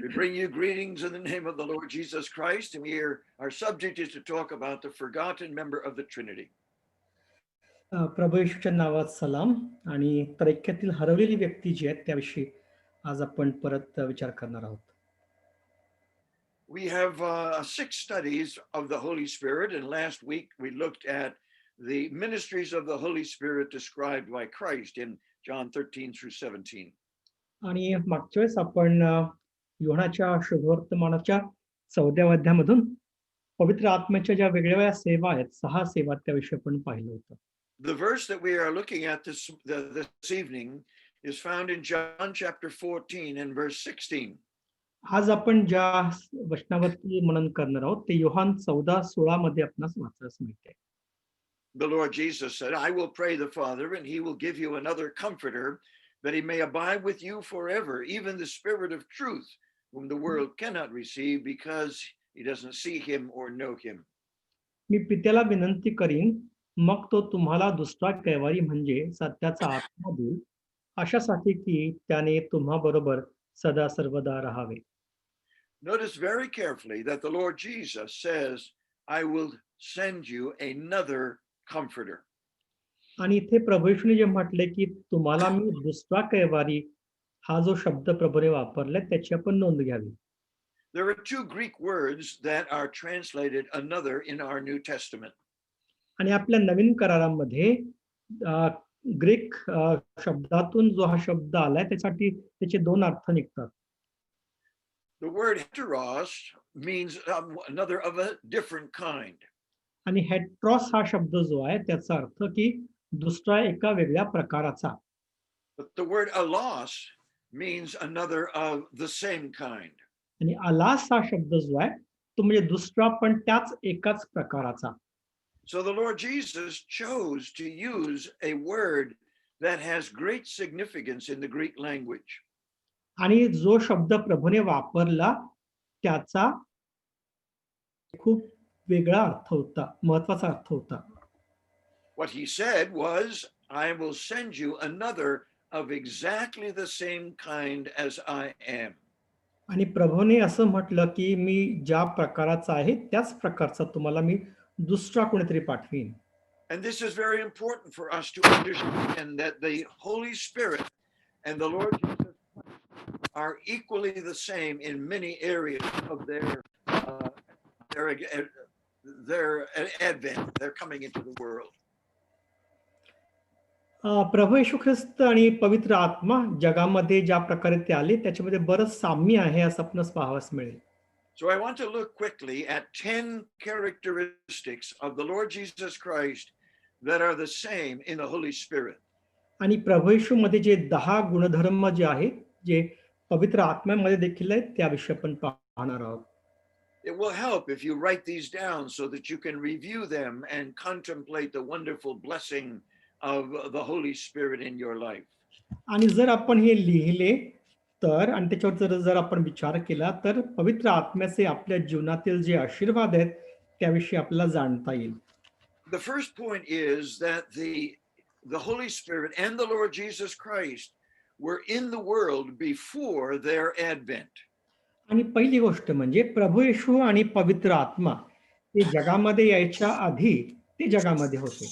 We bring you greetings in the name of the Lord Jesus Christ, and our subject is to talk about the forgotten member of the Trinity. प्रभू येशूच्या नावात सलाम आणि त्रैक्यातील हरवलेली व्यक्ती जी आहेत त्याविषयी आज आपण परत विचार करणार आहोत. We have 6 studies of the Holy Spirit, and last week we looked at the ministries of the Holy Spirit described by Christ in John 13 through 17. आणि मागच्या वेळेस आपण योहानाच्या शुभवर्तमानाच्या 14व्या अध्यायामधून पवित्र आत्म्याच्या ज्या वेगवेगळ्या सेवा आहेत 6 सेवा त्याविषयी आपण पाहिलं होतं. The verse that we are looking at this evening is found in John chapter 14 and verse 16. आज आपण ज्या वचनावरती मनन करणार आहोत ते योहान 14:16 मध्ये आपणास वाचण्यास मिळते. The Lord Jesus said, I will pray the Father, and he will give you another comforter, that he may abide with you forever, even the Spirit of truth, whom the world cannot receive because he doesn't see him or know him. मी पित्याला विनंती करीन, मग तो तुम्हाला दुसरा कैवारी म्हणजे सत्याचा आत्मा देईल, अशासाठी की त्याने तुम्हा बरोबर सदा सर्वदा राहावे. Notice very carefully that the Lord Jesus says, I will send you another comforter. आणि इथे प्रभू येशूने जे म्हटले की तुम्हाला मी दुसरा कैवारी, हा जो शब्द प्रभूने वापरलाय त्याची आपण नोंद घ्यावी. There are 2 Greek words that are translated another in our New Testament. आणि आपल्या नवीन करारामध्ये ग्रीक शब्दातून जो हा शब्द आलाय त्यासाठी त्याचे 2 अर्थ निघतात. The word heteros means another of a different kind. आणि हेट्रॉस हा शब्द जो आहे त्याचा अर्थ की दुसरा एका वेगळ्या प्रकाराचा. But the word allos means another of the same kind. आणि अलास हा शब्द जो आहे तो म्हणजे दुसरा पण त्याच एकाच प्रकाराचा. So the Lord Jesus chose to use a word that has great significance in the Greek language. आणि जो शब्द प्रभूने वापरला त्याचा खूप वेगळा अर्थ होता, महत्वाचा अर्थ होता. What he said was, I will send you another of exactly the same kind as I am. आणि प्रभूने असं म्हटलं की मी ज्या प्रकाराचा आहे त्याच प्रकारचा तुम्हाला मी दुसरा कोणीतरी पाठवीन. And this is very important for us to understand that the Holy Spirit and the Lord Jesus are equally the same in many areas of their advent, their coming into the world. प्रभू येशू ख्रिस्त आणि पवित्र आत्मा जगामध्ये ज्या प्रकारे ते आले त्याच्यामध्ये बरंच साम्य आहे असं आपणास पाहावयास मिळेल. So I want to look quickly at 10 characteristics of the Lord Jesus Christ that are the same in the Holy Spirit. आणि प्रभू येशू मध्ये जे 10 गुणधर्म जे आहेत जे पवित्र आत्म्यामध्ये देखील आहेत त्याविषयी आपण पाहणार आहोत. It will help if you write these down so that you can review them and contemplate the wonderful blessing of the Holy Spirit in your life. आणि जर आपण हे लिहिले तर आणि त्याच्यावर जर आपण विचार केला तर पवित्र आत्म्याचे आपल्या जीवनातील जे आशीर्वाद आहेत त्याविषयी आपल्याला जाणता येईल. The first point is that the Holy Spirit and the Lord Jesus Christ were in the world before their advent. आणि पहिली गोष्ट म्हणजे प्रभू येशू आणि पवित्र आत्मा ते जगामध्ये यायच्या आधी ते जगामध्ये होते.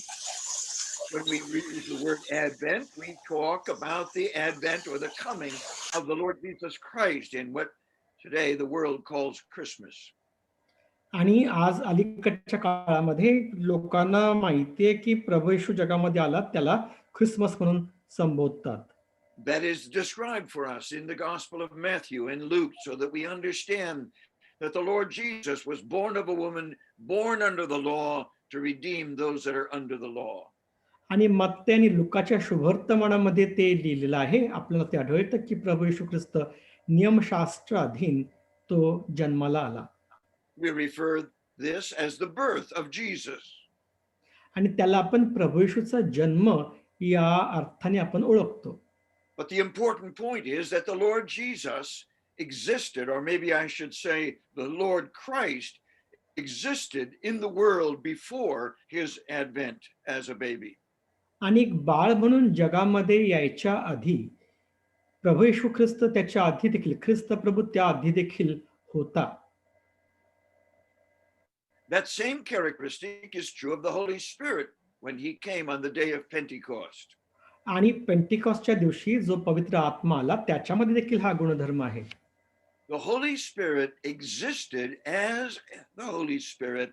When we use the word advent, we talk about the advent or the coming of the Lord Jesus Christ in what today the world calls Christmas. आणि आज अलीकडच्या काळामध्ये लोकांना माहिती आहे की प्रभू येशू जगामध्ये आला त्याला ख्रिसमस म्हणून संबोधतात. That is described for us in the Gospel of Matthew and Luke so that we understand that the Lord Jesus was born of a woman, born under the law to redeem those that are under the law. आणि मत्ते आणि लुकाच्या शुभवर्तमानामध्ये ते लिहिलेलं आहे. आपल्याला ते आढळतं की प्रभू येशू ख्रिस्त नियमशास्त्र अधीन तो जन्माला आला. We refer this as the birth of Jesus. आणि त्याला आपण प्रभू येशूचा जन्म या अर्थाने आपण ओळखतो. But the important point is that the Lord Jesus existed, or maybe I should say the Lord Christ existed in the world before his advent as a baby. आणि एक बाळ म्हणून जगामध्ये यायच्या आधी प्रभू येशू ख्रिस्त त्याच्या आधी देखील ख्रिस्त प्रभू त्या आधी देखील होता. That same characteristic is true of the Holy Spirit when he came on the day of Pentecost. आणि पेंटिकॉस्टच्या दिवशी जो पवित्र आत्मा आला त्याच्यामध्ये देखील हा गुणधर्म आहे. The Holy Spirit existed as the Holy Spirit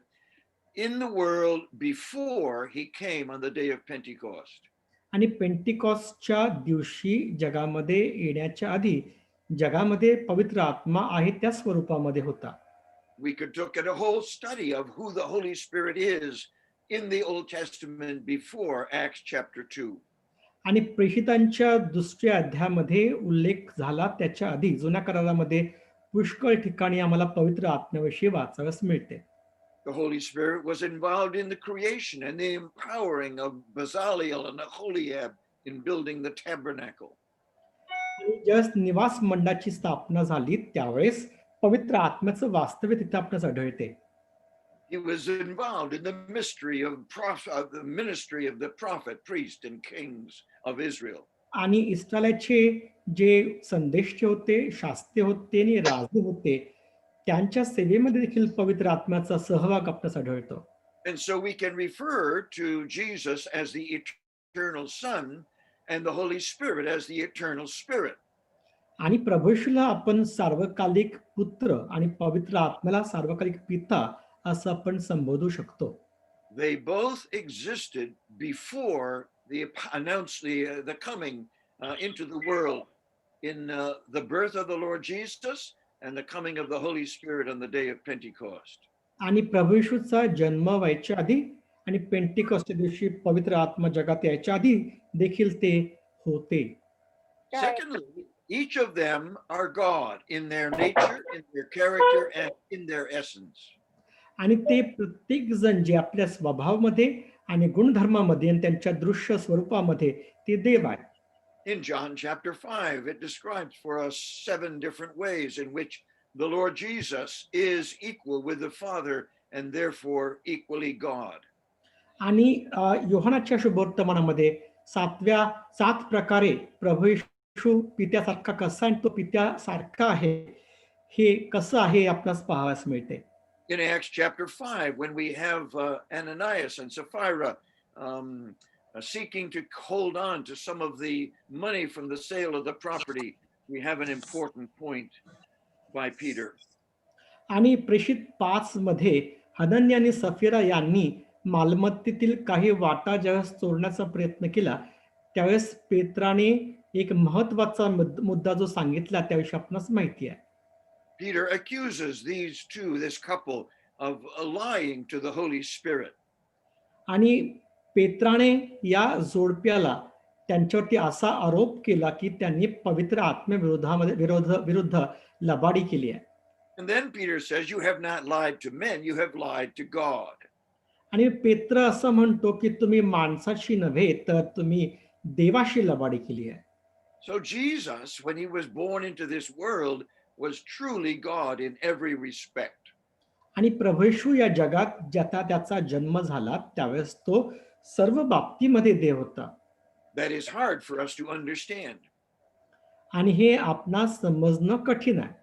in the world before he came on the day of Pentecost. आणि पेंटिकॉस्टच्या दिवशी जगामध्ये येण्याच्या आधी जगामध्ये पवित्र आत्मा आहे त्या स्वरूपामध्ये होता. We could look at a whole study of who the Holy Spirit is in the Old Testament before Acts chapter 2. आणि प्रेषितांच्या दुसऱ्या अध्यायामध्ये उल्लेख झाला त्याच्या आधी जुन्या करारामध्ये पुष्कळ ठिकाणी आम्हाला पवित्र आत्म्याविषयी वाचाव्यास मिळते. The Holy Spirit was involved in the creation and the empowering of Bezaleel and Aholiab in building the tabernacle. आणि ज्यावेळेस निवास मंडळाची स्थापना झाली त्यावेळेस पवित्र आत्म्याचं वास्तव्य तिथे आपल्यास आढळते. He was involved in the mystery of the ministry of the prophet, priest, and kings of Israel. आणि इस्रायलाचे जे संदेष्टे होते, शास्त्री होते आणि राजे होते, त्यांच्या सेवेमध्ये देखील पवित्र आत्म्याचा सहभाग आपल्यास आढळतो. And so we can refer to Jesus as the eternal Son and the Holy Spirit as the eternal Spirit. आणि प्रभू येशूला आपण सार्वकालिक पुत्र आणि पवित्र आत्म्याला सार्वकालिक पिता असं आपण संबोधू शकतो. They both existed before the coming into the world in the birth of the Lord Jesus and the coming of the Holy Spirit on the day of Pentecost. आणि प्रभू येशूचा जन्म व्हायच्या आधी आणि पेंटिकॉस्टच्या दिवशी पवित्र आत्मा जगात यायच्या आधी देखील ते होते. Secondly, each of them are God in their nature, in their character, and in their essence. आणि ते प्रत्येक जण जे आपल्या स्वभावामध्ये आणि गुणधर्मामध्ये आणि त्यांच्या दृश्य स्वरूपामध्ये ते देव आहे. In John chapter 5, it describes for us 7 different ways in which the Lord Jesus is equal with the Father and therefore equally God. आणि योहानाच्या शुभवर्तमानामध्ये 7 प्रकारे प्रभू येशू पित्यासारखा कसा आणि तो पित्यासारखा आहे हे कसं आहे आपल्यास पाहावयास मिळते. In Acts chapter 5, when we have Ananias and Sapphira seeking to hold on to some of the money from the sale of the property, we have an important point by Peter. आणि प्रेषित 5 मध्ये Hananya आणि सफीरा यांनी मालमत्तेतील काही वाटा ज्यावेळेस चोरण्याचा प्रयत्न केला त्यावेळेस पेत्राने एक महत्वाचा मुद्दा जो सांगितला त्याविषयी आपणास माहिती आहे. Peter accuses this couple of lying to the Holy Spirit. आणि पेत्राने या जोडप्याला त्यांच्यावरती असा आरोप केला की त्यांनी पवित्र विरुद्ध लबाडी केली आहे. And then Peter says, you have not lied to men, you have lied to God. आणि पेत्र असं म्हणतो की तुम्ही माणसाशी नव्हे तर तुम्ही देवाशी लबाडी केली आहे. So Jesus, when he was born into this world, was truly God in every respect. आणि प्रभू येशू या जगात ज्याचा त्याचा जन्म झाला त्यावेळेस तो सर्व बाबतीमध्ये देव होता. That is hard for us to understand. आणि हे आपणास समजणं कठीण आहे.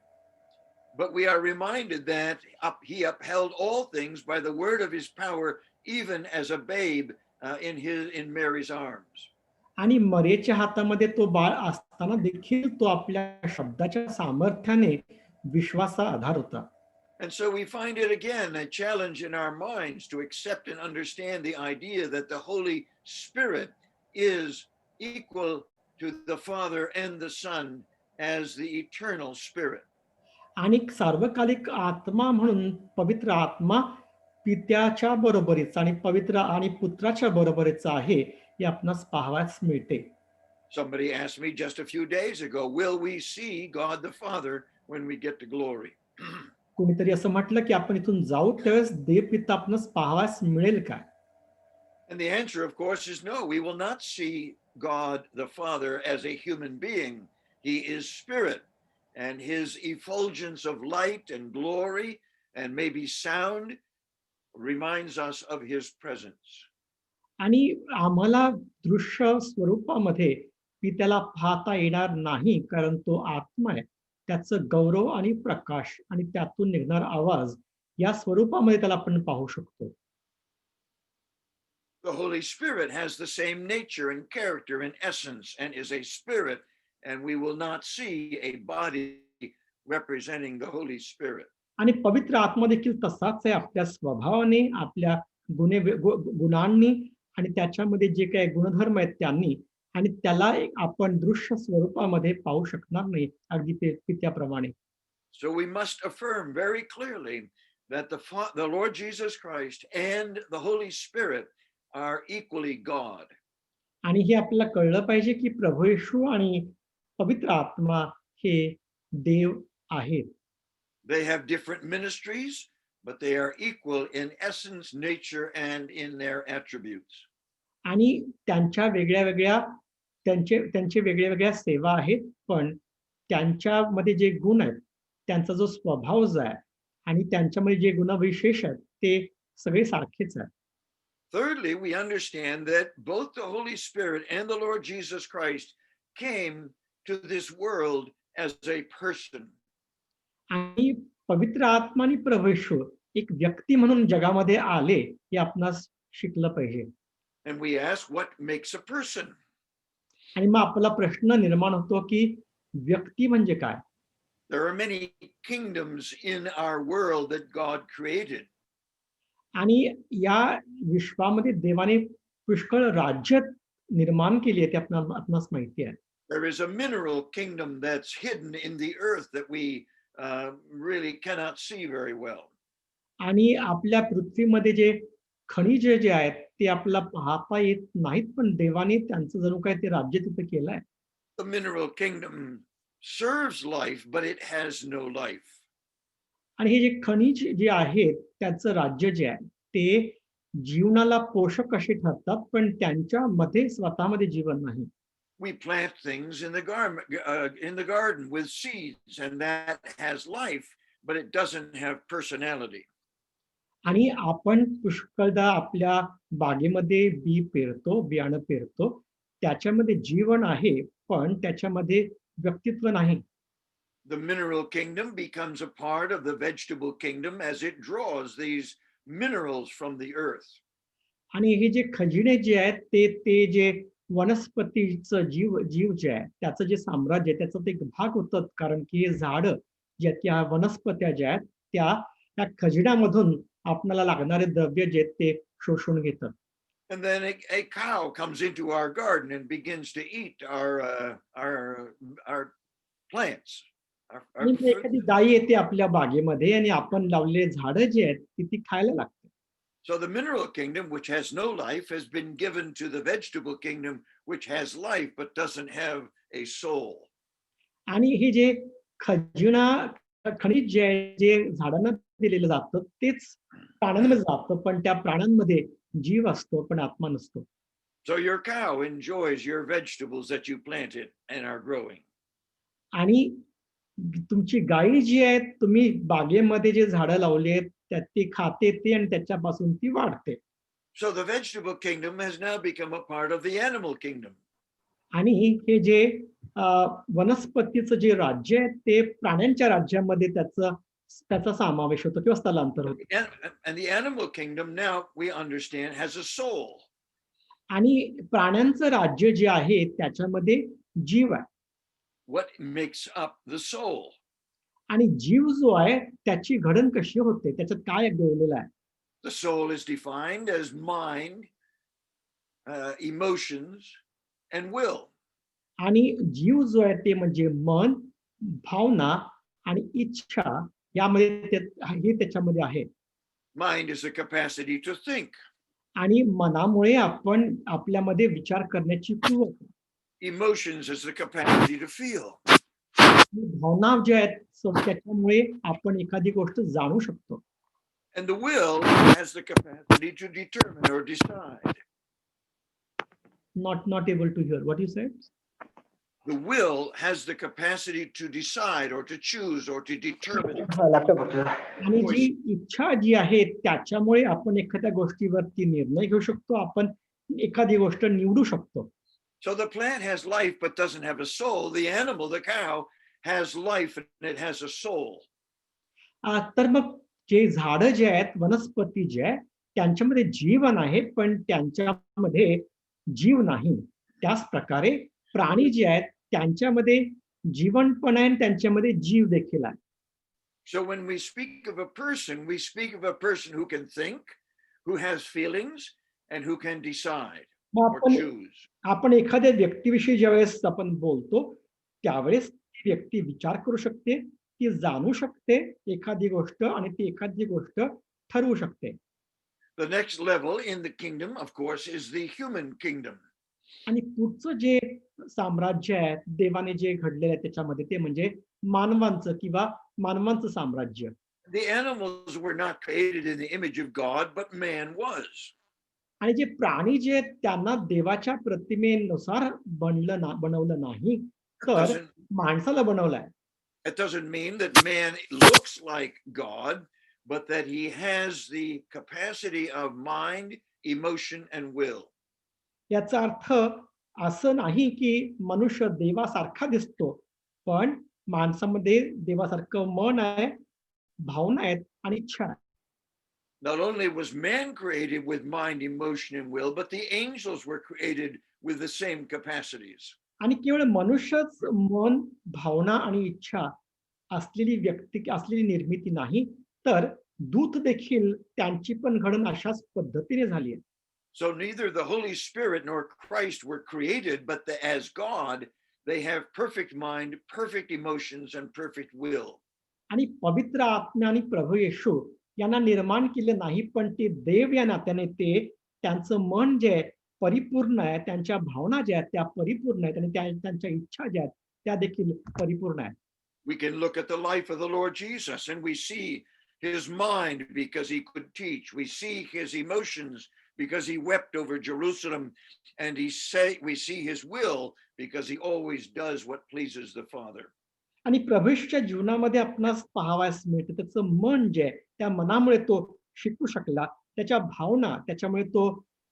But we are reminded that he upheld all things by the word of his power, even as a babe in Mary's arms. आणि मरेच्या हातामध्ये तो बाळ असताना देखील तो आपल्या शब्दाच्या सामर्थ्याने विश्वासा आधार होता. And so we find it again a challenge in our minds to accept and understand the idea that the Holy Spirit is equal to the Father and the Son as the eternal Spirit. आणि सार्वकालिक आत्मा म्हणून पवित्र आत्मा पित्याच्या बरोबरीचा आणि पवित्र आणि पुत्राच्या बरोबरीचा आहे हे आपणास पाहावयास मिळते. Somebody asked me just a few days ago, will we see God the Father when we get to glory? कोणीतरी असं म्हटलं की आपण इथून जाऊ त्यावेळेस देव पिता आपणास पाहावयास मिळेल काय? And the answer, of course, is no. We will not see God the Father as a human being. He is spirit, and his effulgence of light and glory and maybe sound reminds us of his presence. आणि आम्हाला दृश्य स्वरूपामध्ये ती त्याला पाहता येणार नाही, कारण तो आत्मा आहे. त्याचं गौरव आणि प्रकाश आणि त्यातून निघणारा आवाज या स्वरूपामध्ये त्याला आपण पाहू शकतो. The Holy Spirit has the same nature and character and essence and is a spirit, and we will not see a body representing the Holy Spirit. आणि पवित्र आत्मा देखील तसाच आहे, आपल्या स्वभावाने, आपल्या गुणांनी आणि त्याच्यामध्ये जे काही गुणधर्म आहेत त्यांनी, आणि त्याला एक आपण दृश्य स्वरूपामध्ये पाहू शकणार नाही, अगदी ते त्याप्रमाणे. So we must affirm very clearly that the Lord Jesus Christ and the Holy Spirit are equally God. आणि हे आपल्याला कळलं पाहिजे की प्रभू येशू आणि पवित्र आत्मा हे देव आहेत. They have different ministries, but they are equal in essence, nature, and in their attributes. आणि त्यांच्या वेगळ्या त्यांचे वेगळ्या सेवा आहेत, पण त्यांच्यामध्ये जे गुण आहेत, त्यांचा जो स्वभाव जो आहे आणि त्यांच्यामध्ये जे गुणविशेष आहेत ते सगळे सारखेच आहेत. Thirdly, we understand that both the Holy Spirit and the Lord Jesus Christ came to this world as a person. आणि पवित्र आत्मा आणि प्रभू येशू एक व्यक्ती म्हणून जगामध्ये आले, हे आपणास शिकलं पाहिजे. And we ask, what makes a person? आणि मग आपला प्रश्न निर्माण होतो की व्यक्ती म्हणजे काय? There are many kingdoms in our world that God created. आणि या विश्वामध्ये देवाने पुष्कळ राज्य निर्माण केली आहे, ते आपणास माहिती आहे. There is a mineral kingdom that's hidden in the earth that we really cannot see very well. आणि आपल्या पृथ्वीमध्ये जे खनिज जे आहेत ते आपल्याला पाहता येत नाहीत, पण देवाने त्यांचं जणू काय ते राज्य तिथे केलंय. The mineral kingdom serves life, but it has no life. आणि हे जे खनिज जे आहेत त्याचं राज्य जे आहे ते जीवनाला पोषक असे ठरतात, पण त्यांच्यामध्ये स्वतःमध्ये जीवन नाही. We plant things in the garden with seeds, and that has life, but it doesn't have personality. आणि आपण पुष्कळदा आपल्या बागेमध्ये बियाणं पेरतो, त्याच्यामध्ये जीवन आहे, पण त्याच्यामध्ये व्यक्तित्व नाही. The mineral kingdom becomes a part of the vegetable kingdom as it draws these minerals from the earth. आणि हे जे खजिने जे आहेत ते जे वनस्पतीचं जीव जे आहे त्याचं जे साम्राज्य आहे त्याचा ते एक भाग होतं, कारण की हे झाडं जे आहेत, त्या वनस्पत्या ज्या आहेत त्या खजिन्यामधून आपल्याला लागणारे द्रव्य जे आहेत ते शोषून घेतात. And then a cow comes into our garden and begins to eat our plants. आणि मग एखादी गाय येते आपल्या बागेमध्ये आणि आपण लावलेले झाडं जे आहेत ती खायला लागते. So the mineral kingdom, which has no life, has been given to the vegetable kingdom, which has life but doesn't have a soul. आणि हे जे खनिज जे झाडांना दिलेलं जातं तेच प्राण्यांमध्ये जातं, पण त्या प्राण्यांमध्ये जीव असतो पण आत्मा नसतो. So your cow enjoys your vegetables that you planted and are growing. आणि तुमची गाय जी आहे, तुम्ही बागेमध्ये जे झाडं लावली आहेत त्यात ती खाते ते आणि त्याच्यापासून ती वाढते. So the vegetable kingdom has now become a part of the animal kingdom. आणि हे जे वनस्पतीचं जे राज्य आहे ते प्राण्यांच्या राज्यामध्ये त्याचा समावेश होतो किंवा स्थलांतर होतो. And the animal kingdom now we understand has a soul. आणि प्राण्यांचं राज्य जे आहे त्याच्यामध्ये जीव आहे. What makes up the soul? आणि जीव जो आहे त्याची घडण कशी होते, त्याच्यात काय दडलेलं आहे? The soul is defined as mind, emotions, and will. आणि जीव जो आहे ते म्हणजे मन, भावना आणि इच्छा, यामध्ये हे त्याच्यामध्ये आहे. Mind is the capacity to think. आणि मनामुळे आपण आपल्यामध्ये विचार करण्याची कुवत. Emotions is the capacity to feel. भावना ज्या आहेत त्याच्यामुळे आपण एखादी गोष्ट जाणू शकतो. And the will has the capacity to determine or decide. Not able to hear what you said. The will has the capacity to decide or to choose or to determine. आणि जी इच्छा जी आहे त्याच्यामुळे आपण एखाद्या गोष्टीवरती निर्णय घेऊ शकतो, आपण एखादी गोष्ट निवडू शकतो. So the plant has life but doesn't have a soul. The animal, the cow, has life and it has a soul. तर मग जे झाडं जे आहेत, वनस्पती जे आहे, त्यांच्यामध्ये जीवन आहे, पण त्यांच्यामध्ये जीव नाही. त्याच प्रकारे प्राणी जे आहेत, त्यांच्यामध्ये जीवन पण आहे आणि त्यांच्यामध्ये जीव देखील आहे. So when we speak of a person, we speak of a person who can think, who has feelings, and who can decide mug or आपण choose. आपण एखाद्या व्यक्तीविषयी ज्यावेळेस आपण बोलतो, त्यावेळेस ती व्यक्ती विचार करू शकते, ती जाणू शकते एखादी गोष्ट आणि ती एखादी गोष्ट ठरवू शकते. The next level in the kingdom, of course, is the human kingdom. आणि पुढचं जे साम्राज्य आहे, देवाने जे घडलेलं आहे त्याच्यामध्ये ते म्हणजे मानवांचं किंवा मानवांचं साम्राज्य. The animals were not created in the image of God, but man was. आणि जे प्राणी जे आहेत त्यांना देवाच्या प्रतिमेनुसार बनवलं नाही, It तर doesn't, माणसाला बनवलंय. it doesn't mean that man looks like God, but that he has the capacity of mind, emotion, and will. याचा अर्थ असं नाही की मनुष्य देवासारखा दिसतो, पण माणसामध्ये देवासारखं मन आहे, भावना आहेत आणि इच्छा आहे. Not only was man created with mind, emotion, and will, but the angels were created with the same capacities. आणि केवळ मनुष्यच मन, भावना आणि इच्छा असलेली निर्मिती नाही, तर दूत देखील त्यांची पण घडण अशाच पद्धतीने झाली आहे. So neither the Holy Spirit nor Christ were created, but as God, they have perfect mind, perfect emotions, and perfect will. आणि पवित्र आत्मा आणि प्रभू येशू यांना निर्माण केलं नाही, पण ते देव या नात्याने ते त्यांचं मन जे आहे परिपूर्ण आहे, त्यांच्या भावना ज्या आहेत त्या परिपूर्ण आहेत आणि त्यांच्या इच्छा ज्या आहेत त्या देखील परिपूर्ण आहेत. We can look at the life of the Lord Jesus and we see his mind because he could teach. We see his emotions because he wept over Jerusalem, and we see his will because he always does what pleases the Father. आणि प्रभू येशूच्या जीवनामध्ये आपणास पाहावयास मिळते त्याचं मन जे आहे त्या मनामुळे तो शिकू शकला, त्याच्या भावना त्याच्यामुळे तो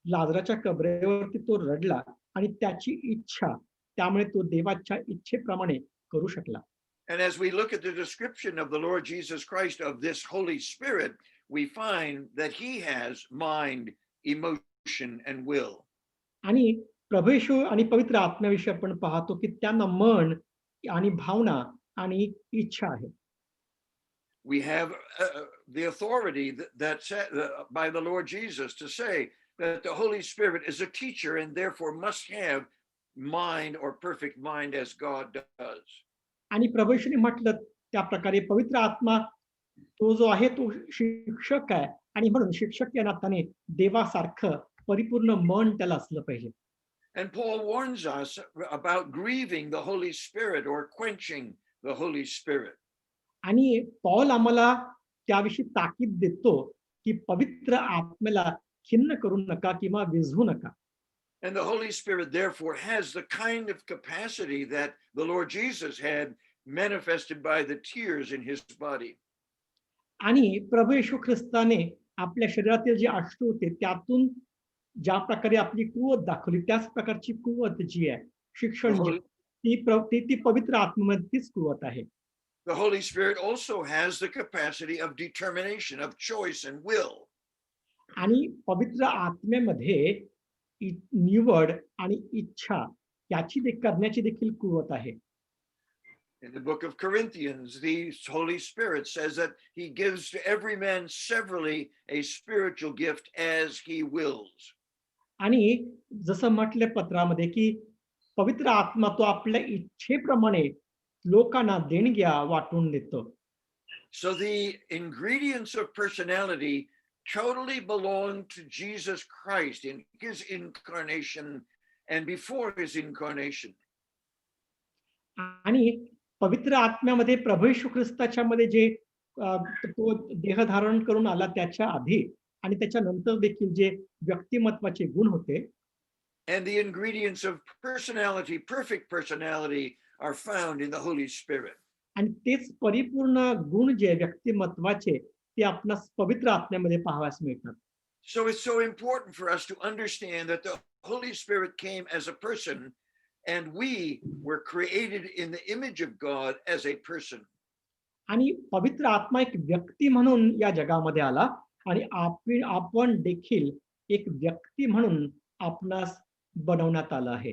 लाजराच्या कबरेवरती तो रडला आणि त्याची इच्छा त्यामुळे तो देवाच्या इच्छेप्रमाणे करू शकला. And as we look at the description of the Lord Jesus Christ of this Holy Spirit, we find that he has mind, emotion, and will. आणि प्रभू येशू आणि पवित्र आत्म्याविषयी आपण पाहतो की त्यांना मन आणि भावना आणि इच्छा आहे. We have the authority that's by the Lord Jesus to say that the Holy Spirit is a teacher and therefore must have mind or perfect mind as God does. आणि प्रभू येशूने म्हटलं त्या प्रकारे पवित्र आत्मा तो जो आहे तो शिक्षक आहे आणि म्हणून शिक्षक या नात्याने देवासारखं परिपूर्ण मन त्याला असलं पाहिजे. And Paul warns us about grieving the Holy Spirit or quenching the Holy Spirit. आणि पौल आम्हाला त्याविषयी ताकीद देतो की पवित्र आत्म्याला खिन्न करू नका किंवा विझवू नका. And the Holy Spirit therefore has the kind of capacity that the Lord Jesus had manifested by the tears in his body. आणि प्रभू येशू ख्रिस्ताने आपल्या शरीरातील जे अश्रू होते त्यातून ज्या प्रकारे आपली कुवत दाखवली त्याच प्रकारची कुवत जी आहे शिक्षण ती पवित्र आत्म्यामधलीच कुवत आहे. The Holy Spirit also has the capacity of determination, of choice and will. आणि पवित्र आत्म्यामध्ये निवड आणि इच्छा करण्याची देखील कुवत आहे. In the book of Corinthians, the Holy Spirit says that he gives to every man severally a spiritual gift as he wills. आणि जसं म्हटलं पत्रामध्ये की पवित्र आत्मा तो आपल्या इच्छेप्रमाणे लोकांना देणग्या वाटून देतो. So the ingredients of personality totally belong to Jesus Christ in his incarnation and before his incarnation. आणि पवित्र आत्म्यामध्ये प्रभू येशू ख्रिस्ताच्या मध्ये जे तो देह धारण करून आला त्याच्या आधी आणि त्याच्यानंतर देखील जे व्यक्तिमत्वाचे गुण होते. And the ingredients of personality, perfect personality, are found in the Holy Spirit. आणि तेच परिपूर्ण गुण जे व्यक्तिमत्वाचे ते आपणास पवित्र आत्म्यामध्ये पाहावयास मिळतात. So it's so important for us to understand that the Holy Spirit came as a person and we were created in the image of God as a person. आणि पवित्र आत्मा एक व्यक्ती म्हणून या जगामध्ये आला आणि आपण देखील एक व्यक्ती म्हणून आपणास बनवण्यात आलं आहे.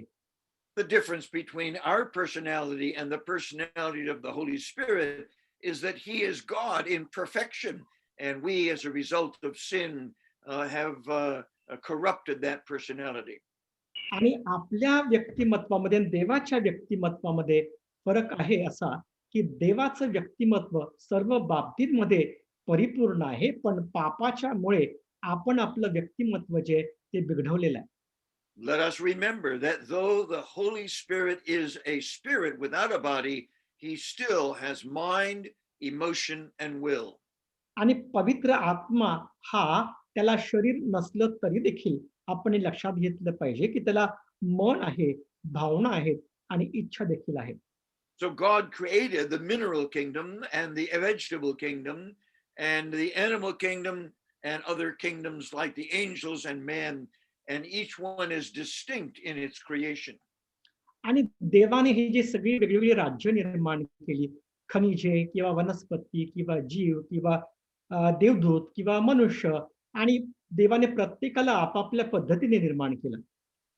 The difference between our personality and the personality of the Holy Spirit is that he is God in perfection, and we, as a result of sin, have corrupted that personality. आणि आपल्या व्यक्तिमत्वामध्ये आणि देवाच्या व्यक्तिमत्वामध्ये फरक आहे असा की देवाचं व्यक्तिमत्व सर्व बाबतींमध्ये परिपूर्ण आहे, पण पापाच्यामुळे आपण आपलं व्यक्तिमत्व जे ते बिघडवलेलं आहे. Let us remember that though the Holy Spirit is a spirit without a body, he still has mind, emotion, and will. आणि पवित्र आत्मा हा त्याला शरीर नसलं तरी देखील आपण हे लक्षात घेतलं पाहिजे की त्याला मन आहे, भावना आहेत आणि इच्छा देखील आहे. So God created the mineral kingdom and the vegetable kingdom and the animal kingdom and other kingdoms like the angels and man, and each one is distinct in its creation. आणि देवाने ही जी सगळी वेगवेगळी राज्य निर्माण केली, खनिजे किंवा वनस्पती किंवा जीव किंवा देवदूत किंवा मनुष्य, आणि देवाने प्रत्येकाला आपापल्या पद्धतीने निर्माण केलं.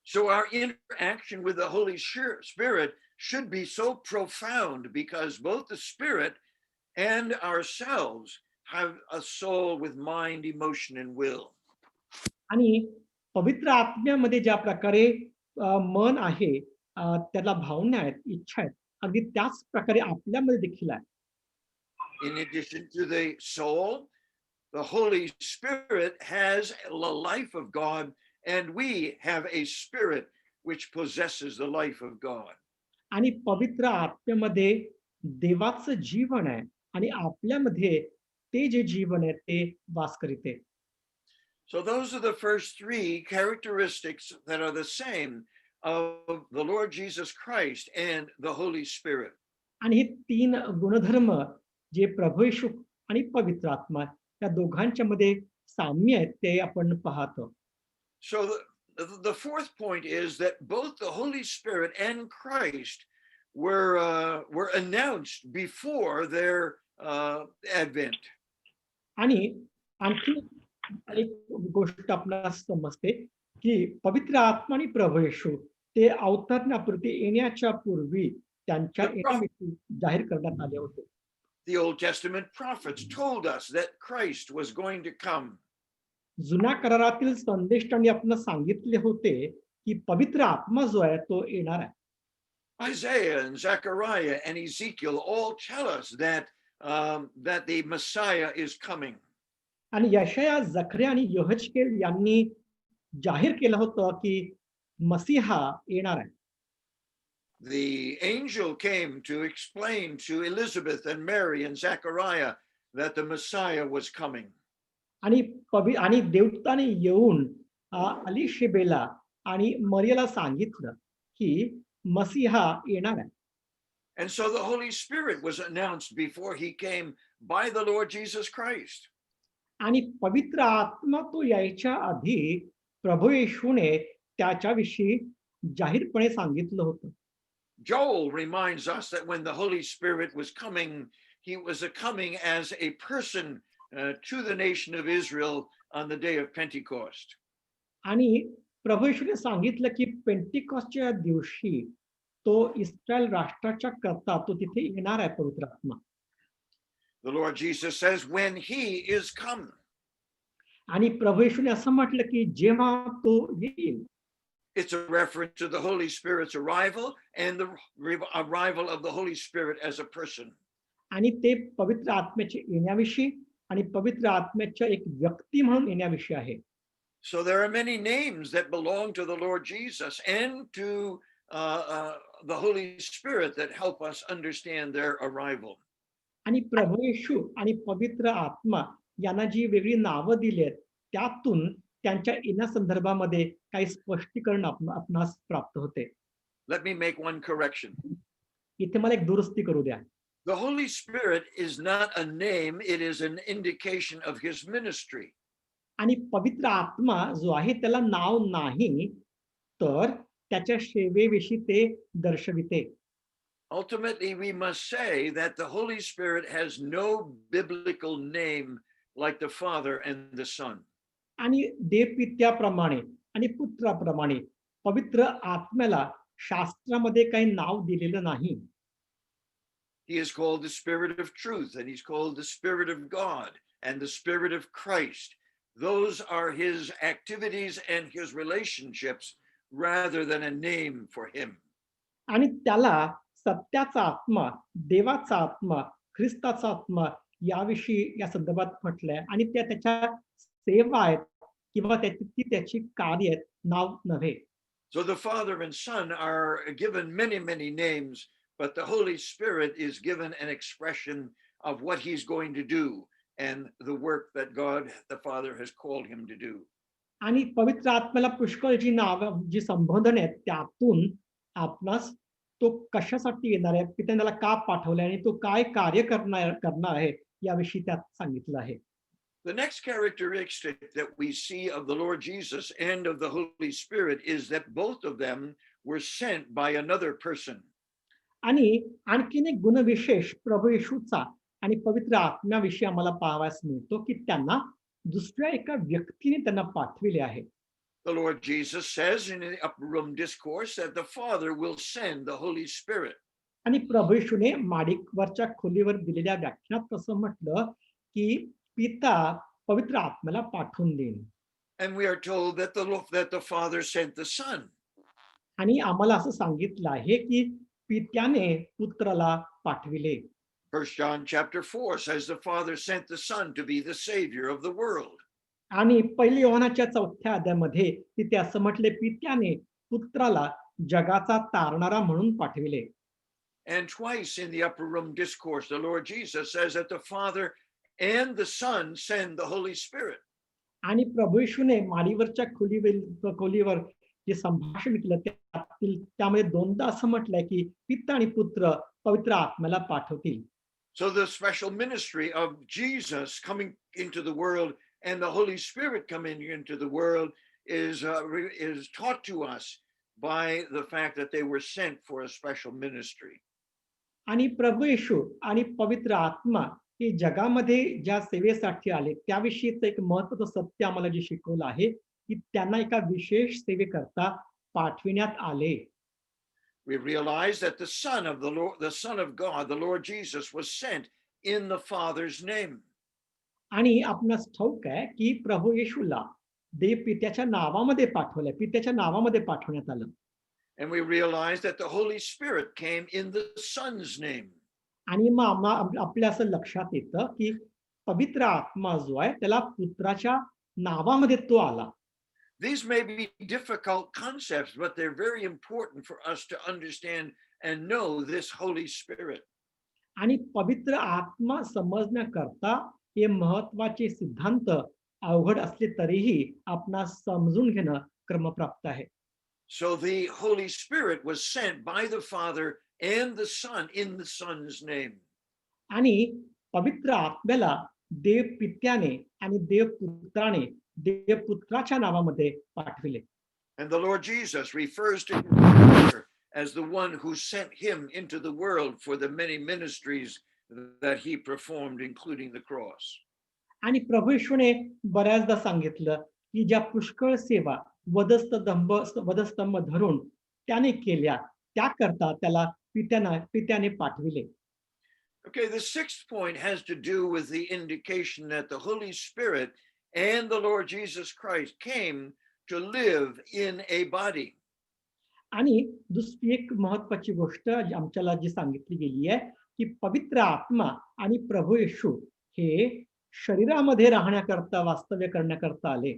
So our interaction with the Holy Spirit should be so profound because both the Spirit and ourselves have a soul with mind, emotion, and will. आणि पवित्र आत्म्यामध्ये ज्या प्रकारे मन आहे, त्याला भावना आहेत, इच्छा आहेत, अगदी त्याच प्रकारे आपल्यामध्ये देखील आहे. In addition to the soul, the Holy Spirit has the life of God, and we have a spirit which possesses the life of God. आणि पवित्र आत्म्यामध्ये देवाचं जीवन आहे आणि आपल्यामध्ये ते जे जीवन आहे ते वास करीते. So those are the first three characteristics that are the same of the Lord Jesus Christ and the Holy Spirit. आणि हे तीन गुणधर्म जे प्रभू येशू आणि पवित्र आत्मा या दोघांच्या मध्ये साम्य आहेत ते आपण पाहतो. So the fourth point is that both the Holy Spirit and Christ were announced before their advent. आणि आणखी एक गोष्ट आपल्याला समजते की पवित्र आत्मा आणि प्रभू येशू ते अवतरण्यापूर्वी येण्याच्या पूर्वी त्यांच्या येण्याविषयी जाहीर करण्यात आले होते. The Old Testament prophets told us that Christ was going to come. जुन्या करारातील संदेष्टांनी आपल्याला सांगितले होते की पवित्र आत्मा जो आहे तो येणार आहे. Isaiah and Zechariah and Ezekiel all tell us that the Messiah is coming. आणि यशाया, जकर्या आणि यहोशकेल यांनी जाहीर केलं होतं की मसीहा येणार आहे. The angel came to explain to Elizabeth and Mary and Zechariah that the Messiah was coming. आणि देवदूताने येऊन अलिशेबेला आणि मरियाला सांगितलं की मसीहा येणार आहे. And so the Holy Spirit was announced before he came by the Lord Jesus Christ. आणि पवित्र आत्मा तो यायच्या आधी प्रभू येशूने त्याच्याविषयी जाहीरपणे सांगितलं होतं. Joel reminds us that when the Holy Spirit was coming, he was coming as a person to the nation of Israel on the day of Pentecost. आणि प्रभू येशूने सांगितलं की पेंटिकॉस्टच्या दिवशी तो इस्रायल राष्ट्राच्या करता तो तिथे येणार आहे पवित्र आत्मा. The Lord Jesus says, when he is come. आणि प्रभू येशूने असं म्हटलं की जेव्हा तो येईल. It's a reference to the Holy Spirit's arrival and the arrival of the Holy Spirit as a person. आणि ते पवित्र आत्म्याच्या येण्याविषयी आणि पवित्र आत्म्याच्या एक व्यक्ती म्हणून येण्याविषयी आहे. So there are many names that belong to the Lord Jesus and to the Holy Spirit that help us understand their arrival. आणि प्रभू येशू आणि पवित्र आत्मा यांना जी वेगळी नावं दिली आहेत त्यातून त्यांच्या येण्यासंदर्भामध्ये काही स्पष्टीकरण आपणास प्राप्त होते. Let me make one correction. इथे मला एक दुरुस्ती करू द्या. The Holy Spirit is not a name, it is an indication of his ministry. आणि पवित्र आत्मा जो आहे त्याला नाव नाही, तर त्याच्या सेवेविषयी ते दर्शविते. Ultimately, we must say that the Holy Spirit has no biblical name like the Father and the Son. आणि देवपित्याप्रमाणे आणि पुत्राप्रमाणे पवित्र आत्म्याला शास्त्रामध्ये काही नाव दिलेलं नाही. He is called the Spirit of truth, and he's called the Spirit of God and the Spirit of Christ. Those are his activities and his relationships rather than a name for him. आणि त्याला सत्याचा आत्मा, देवाचा आत्मा, ख्रिस्ताचा आत्मा याविषयी या संदर्भात म्हटलंय आणि त्या त्याच्या सेवा आहेत किंवा ती त्याची कार्य आहेत, नाव नव्हे. So the Father and Son are given many, many names, but the Holy Spirit is given an expression of what he's going to do and the work that God the Father has called him to do. आणि पवित्र आत्म्याला पुष्कळ जी नाव जी संबोधन आहेत त्यातून आपणास तो कशासाठी येणार आहे, पित्याने त्याला का पाठवलंय आणि तो काय कार्य करणार आहे याविषयी त्यात सांगितलं आहे. The next characteristic that we see of the Lord Jesus and of the Holy Spirit is that both of them were sent by another person. आणि आणखीन एक गुणविशेष प्रभू येशूचा आणि पवित्र आत्म्याविषयी आम्हाला पाहावयास मिळतो की त्यांना दुसऱ्या एका व्यक्तीने त्यांना पाठविले आहे. The Lord Jesus says in the upper room discourse that the Father will send the Holy Spirit. आणि प्रभू येशूने माडिकवरच्या खोलीवर दिलेल्या व्याख्यानात कसं म्हटलं की पिता पवित्र आत्म्याला पाठवून देईन. And we are told that the Father sent the Son. आणि आम्हाला असं सांगितलं आहे की पित्याने पुत्राला पाठविले. 1 John chapter 4 says the Father sent the Son to be the Savior of the world. आणि पहिल्या योहानाच्या 4थ्या अध्यायामध्ये तिथे असं म्हटले पित्याने पुत्राला जगाचा तारणारा म्हणून पाठविले. And twice in the upper room discourse, the Lord Jesus says that the Father and the Son send the Holy Spirit. आणि प्रभू येशूने माडीवरच्या खोलीवर जे संभाषण केलं त्यामध्ये दोनदा असं म्हटलंय की पिता आणि पुत्र पवित्र आत्म्याला पाठवतील. So the special ministry of Jesus coming into the world and the Holy Spirit coming into the world is taught to us by the fact that they were sent for a special ministry. आणि प्रभू येशू आणि पवित्र आत्मा हे जगामध्ये ज्या सेवेसाठी आले त्याविषयीच एक महत्त्वाचं सत्य आम्हाला जे शिकवलं आहे की त्यांना एका विशेष सेवेकरता पाठविण्यात आले. We realize that the Son of the Son of God, the Lord Jesus, was sent in the Father's name. आणि आपणास ठाऊक आहे की प्रभू येशूला देव पित्याच्या नावामध्ये पाठवलंय, पित्याच्या नावामध्ये पाठवण्यात आलं. And we realize that the Holy Spirit came in the Son's name. आणि मग आपल्या असं लक्षात येतं की पवित्र आत्मा जो आहे त्याला पुत्राच्या नावामध्ये तो आला. These may be difficult concepts, but they're very important for us to understand and know this Holy Spirit. आणि पवित्र आत्मा समजण्याकरता हे महत्वाचे सिद्धांत अवघड असले तरीही आपणास समजून घेणं क्रमप्राप्त आहे. So the Holy Spirit was sent by the Father and the Son in the Son's name. आणि पवित्र आत्म्याला देव पित्याने आणि देव पुत्राने देव पुत्राच्या नावामध्ये पाठविले. And the Lord Jesus refers to his Father as the one who sent him into the world for the many ministries that he performed, including the cross. आणि प्रभू येशूने बऱ्याचदा सांगितलं की ज्या पुष्कळ सेवा वधस्तंभ धरून त्याने केल्या त्याकरता त्याला पित्याने पाठविले. Okay, the sixth point has to do with the indication that the Holy Spirit and the Lord Jesus Christ came to live in a body. आणि दुसरी एक महत्वाची गोष्ट आमच्याला जी सांगितली गेली आहे की पवित्र आत्मा आणि प्रभू येशू हे शरीरामध्ये राहण्याकरता वास्तव्य करण्याकरता आले.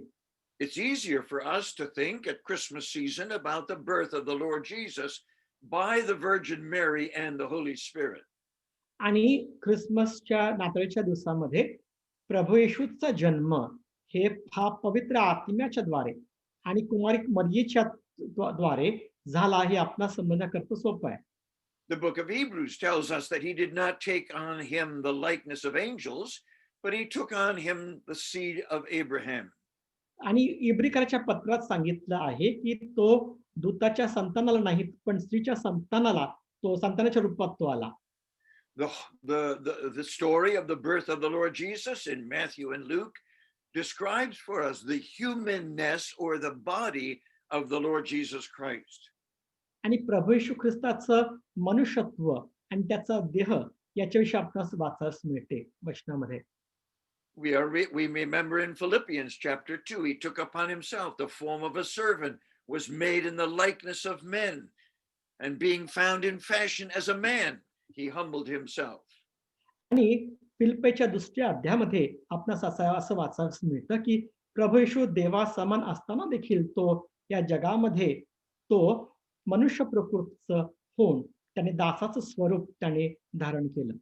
It's easier for us to think at Christmas season about the birth of the Lord Jesus by the Virgin Mary and the Holy Spirit. आणि ख्रिसमसच्या नाताळच्या दिवसामध्ये प्रभू येशूचा जन्म हे पवित्र आत्म्याच्या द्वारे आणि कुमारी मरियेच्या द्वारे झाला हे आपला समजण्याकरता सोपं आहे. The book of Hebrews tells us that he did not take on him the likeness of angels, but he took on him the seed of Abraham. आणि इब्रिकाच्या पत्रात सांगितलं आहे की तो दूताच्या संतानाला नाही, पण स्त्रीच्या संतानाला तो संतानाच्या रूपात तो आला. The story of the birth of the Lord Jesus in Matthew and Luke describes for us the humanness or the body of the Lord Jesus Christ. आणि प्रभू येशू ख्रिस्ताचं मनुष्यत्व आणि त्याचा देह याच्याविषयी आपणास वाचायला मिळते वचनामध्ये. We remember in Philippians chapter 2, he took upon himself the form of a servant, was made in the likeness of men, and being found in fashion as a man, he humbled himself. आणि फिलिप्पीच्या दुसऱ्या अध्यायामध्ये आपणास असं वाचायला मिळतं की प्रभू येशू देवा समान असताना देखील तो या जगामध्ये तो मनुष्य प्रकृतीचं होऊन त्याने दासाचं स्वरूप त्याने धारण केलं.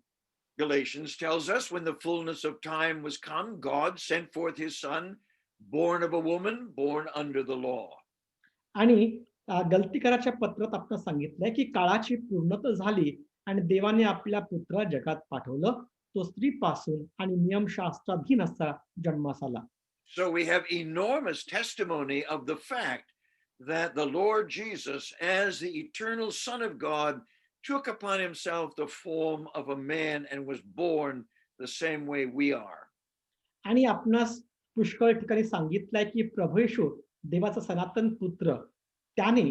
Galatians tells us when the fullness of time was come, God sent forth his son, born of a woman, born under the law. आणि गलतीकाराच्या पत्रात आपण सांगितलंय की काळाची पूर्णता झाली आणि देवाने आपल्या पुत्रा जगात पाठवलं, तो स्त्रीपासून आणि नियमशास्त्राधीन असा जन्मास आला. So we have enormous testimony of the fact that the Lord Jesus, as the eternal Son of God, took upon himself the form of a man and was born the same way we are. आणि आपणास पुष्कळ ठिकाणी सांगितलंय की प्रभू येशू देवाचा सनातन पुत्र त्याने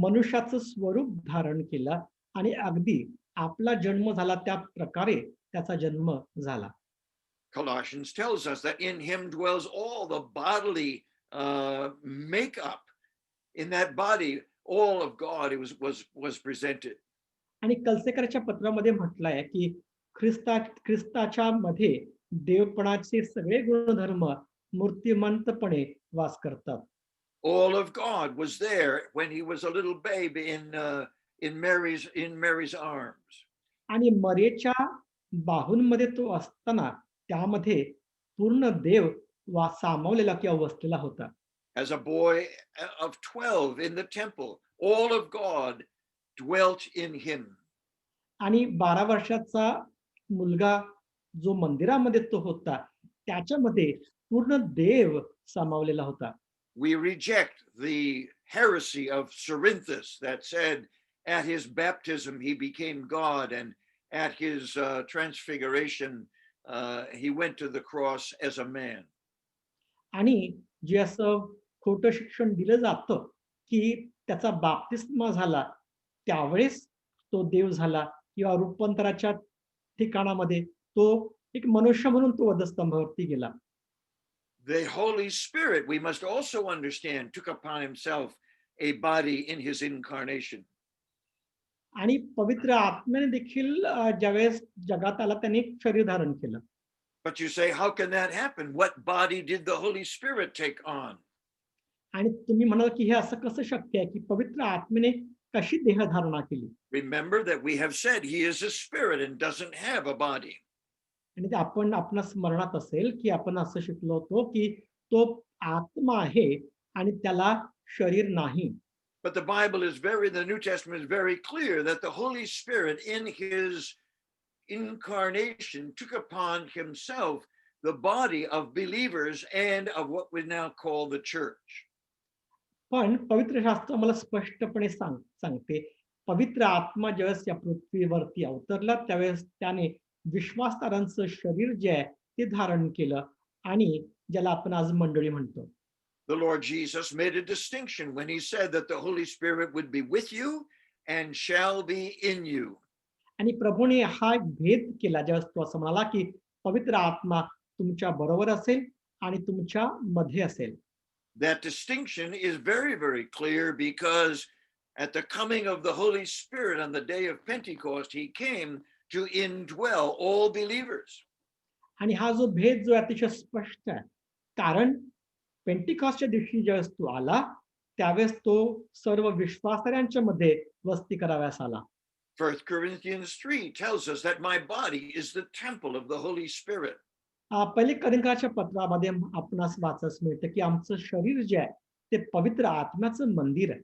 मनुष्याचं स्वरूप धारण केलं आणि अगदी आपला जन्म झाला त्या प्रकारे त्याचा जन्म झाला. Colossians tells us that in him dwells all the bodily makeup. In that body, all of God was presented. आणि कलसेकराच्या पत्रामध्ये म्हटलंय की ख्रिस्ताच्या मध्ये देवपणाचे सगळे गुणधर्म मूर्तिमंतपणे वास करतात. All of God was there when he was a little babe in Mary's arms. आणि मरेच्या बाहूंमध्ये तो असताना त्यामध्ये पूर्ण देव सामावलेला किंवा वसलेला होता. As a boy of 12 in the temple, all of God dwelt in him. आणि 12 वर्षाचा मुलगा जो मंदिरामध्ये तो होता त्याच्यामध्ये पूर्ण देव सामावलेला होता. We reject the heresy of Cerinthus that said at his baptism he became God, and at his transfiguration he went to the cross as a man. आणि जे असं खोटं शिक्षण दिलं जातं की त्याचा बाप्तिस्मा झाला त्यावेळेस तो देव झाला किंवा रूपांतराच्या ठिकाणामध्ये तो एक मनुष्य म्हणून तो वधस्तंभावरती गेला. The Holy Spirit, we must also understand, took upon himself a body in his incarnation. आणि पवित्र आत्म्याने देखील ज्यावेळेस जगात आला त्याने एक शरीर धारण केलं. But you say, how can that happen? What body did the Holy Spirit take on? आणि तुम्ही म्हणाल की हे असं कसं शक्य आहे की पवित्र आत्म्याने कशी देह धारणा केली. Remember that we have said he is a spirit and doesn't have a body. आणि ते आपणास स्मरणात असेल की आपण असं शिकलो होतो की तो आत्मा आहे आणि त्याला शरीर नाही. But the New Testament is very clear that the Holy Spirit in his incarnation took upon himself the body of believers and of what we now call the church. पण पवित्र शास्त्र मला स्पष्टपणे सांगते पवित्र आत्मा ज्यावेळेस या पृथ्वीवरती अवतरला त्यावेळेस त्याने विश्वासदारांचं शरीर जे आहे ते धारण केलं आणि ज्याला आपण आज मंडळी म्हणतो. The Lord Jesus made a distinction when he said that the Holy Spirit would be with you and shall be in you. आणि प्रभूने हा एक भेद केला ज्यावेळेस तो असं म्हणाला की पवित्र आत्मा तुमच्या बरोबर असेल आणि तुमच्या मध्ये असेल. That distinction is very, very clear because at the coming of the Holy Spirit on the day of Pentecost, he came to indwell all believers. आणि हा जो भेद जो अतिशय स्पष्ट आहे कारण पेंटिकॉस्टच्या दिवशी ज्यावेळेस तो आला त्यावेळेस तो सर्व विश्वासाऱ्यांच्या मध्ये वस्ती कराव्यास आला. 1 Corinthians 3 tells us that my body is the temple of the Holy Spirit. पहिले करिंथाच्या पत्रामध्ये आपणास वाचस मिळतं की आमचं शरीर जे आहे ते पवित्र आत्म्याचं मंदिर आहे.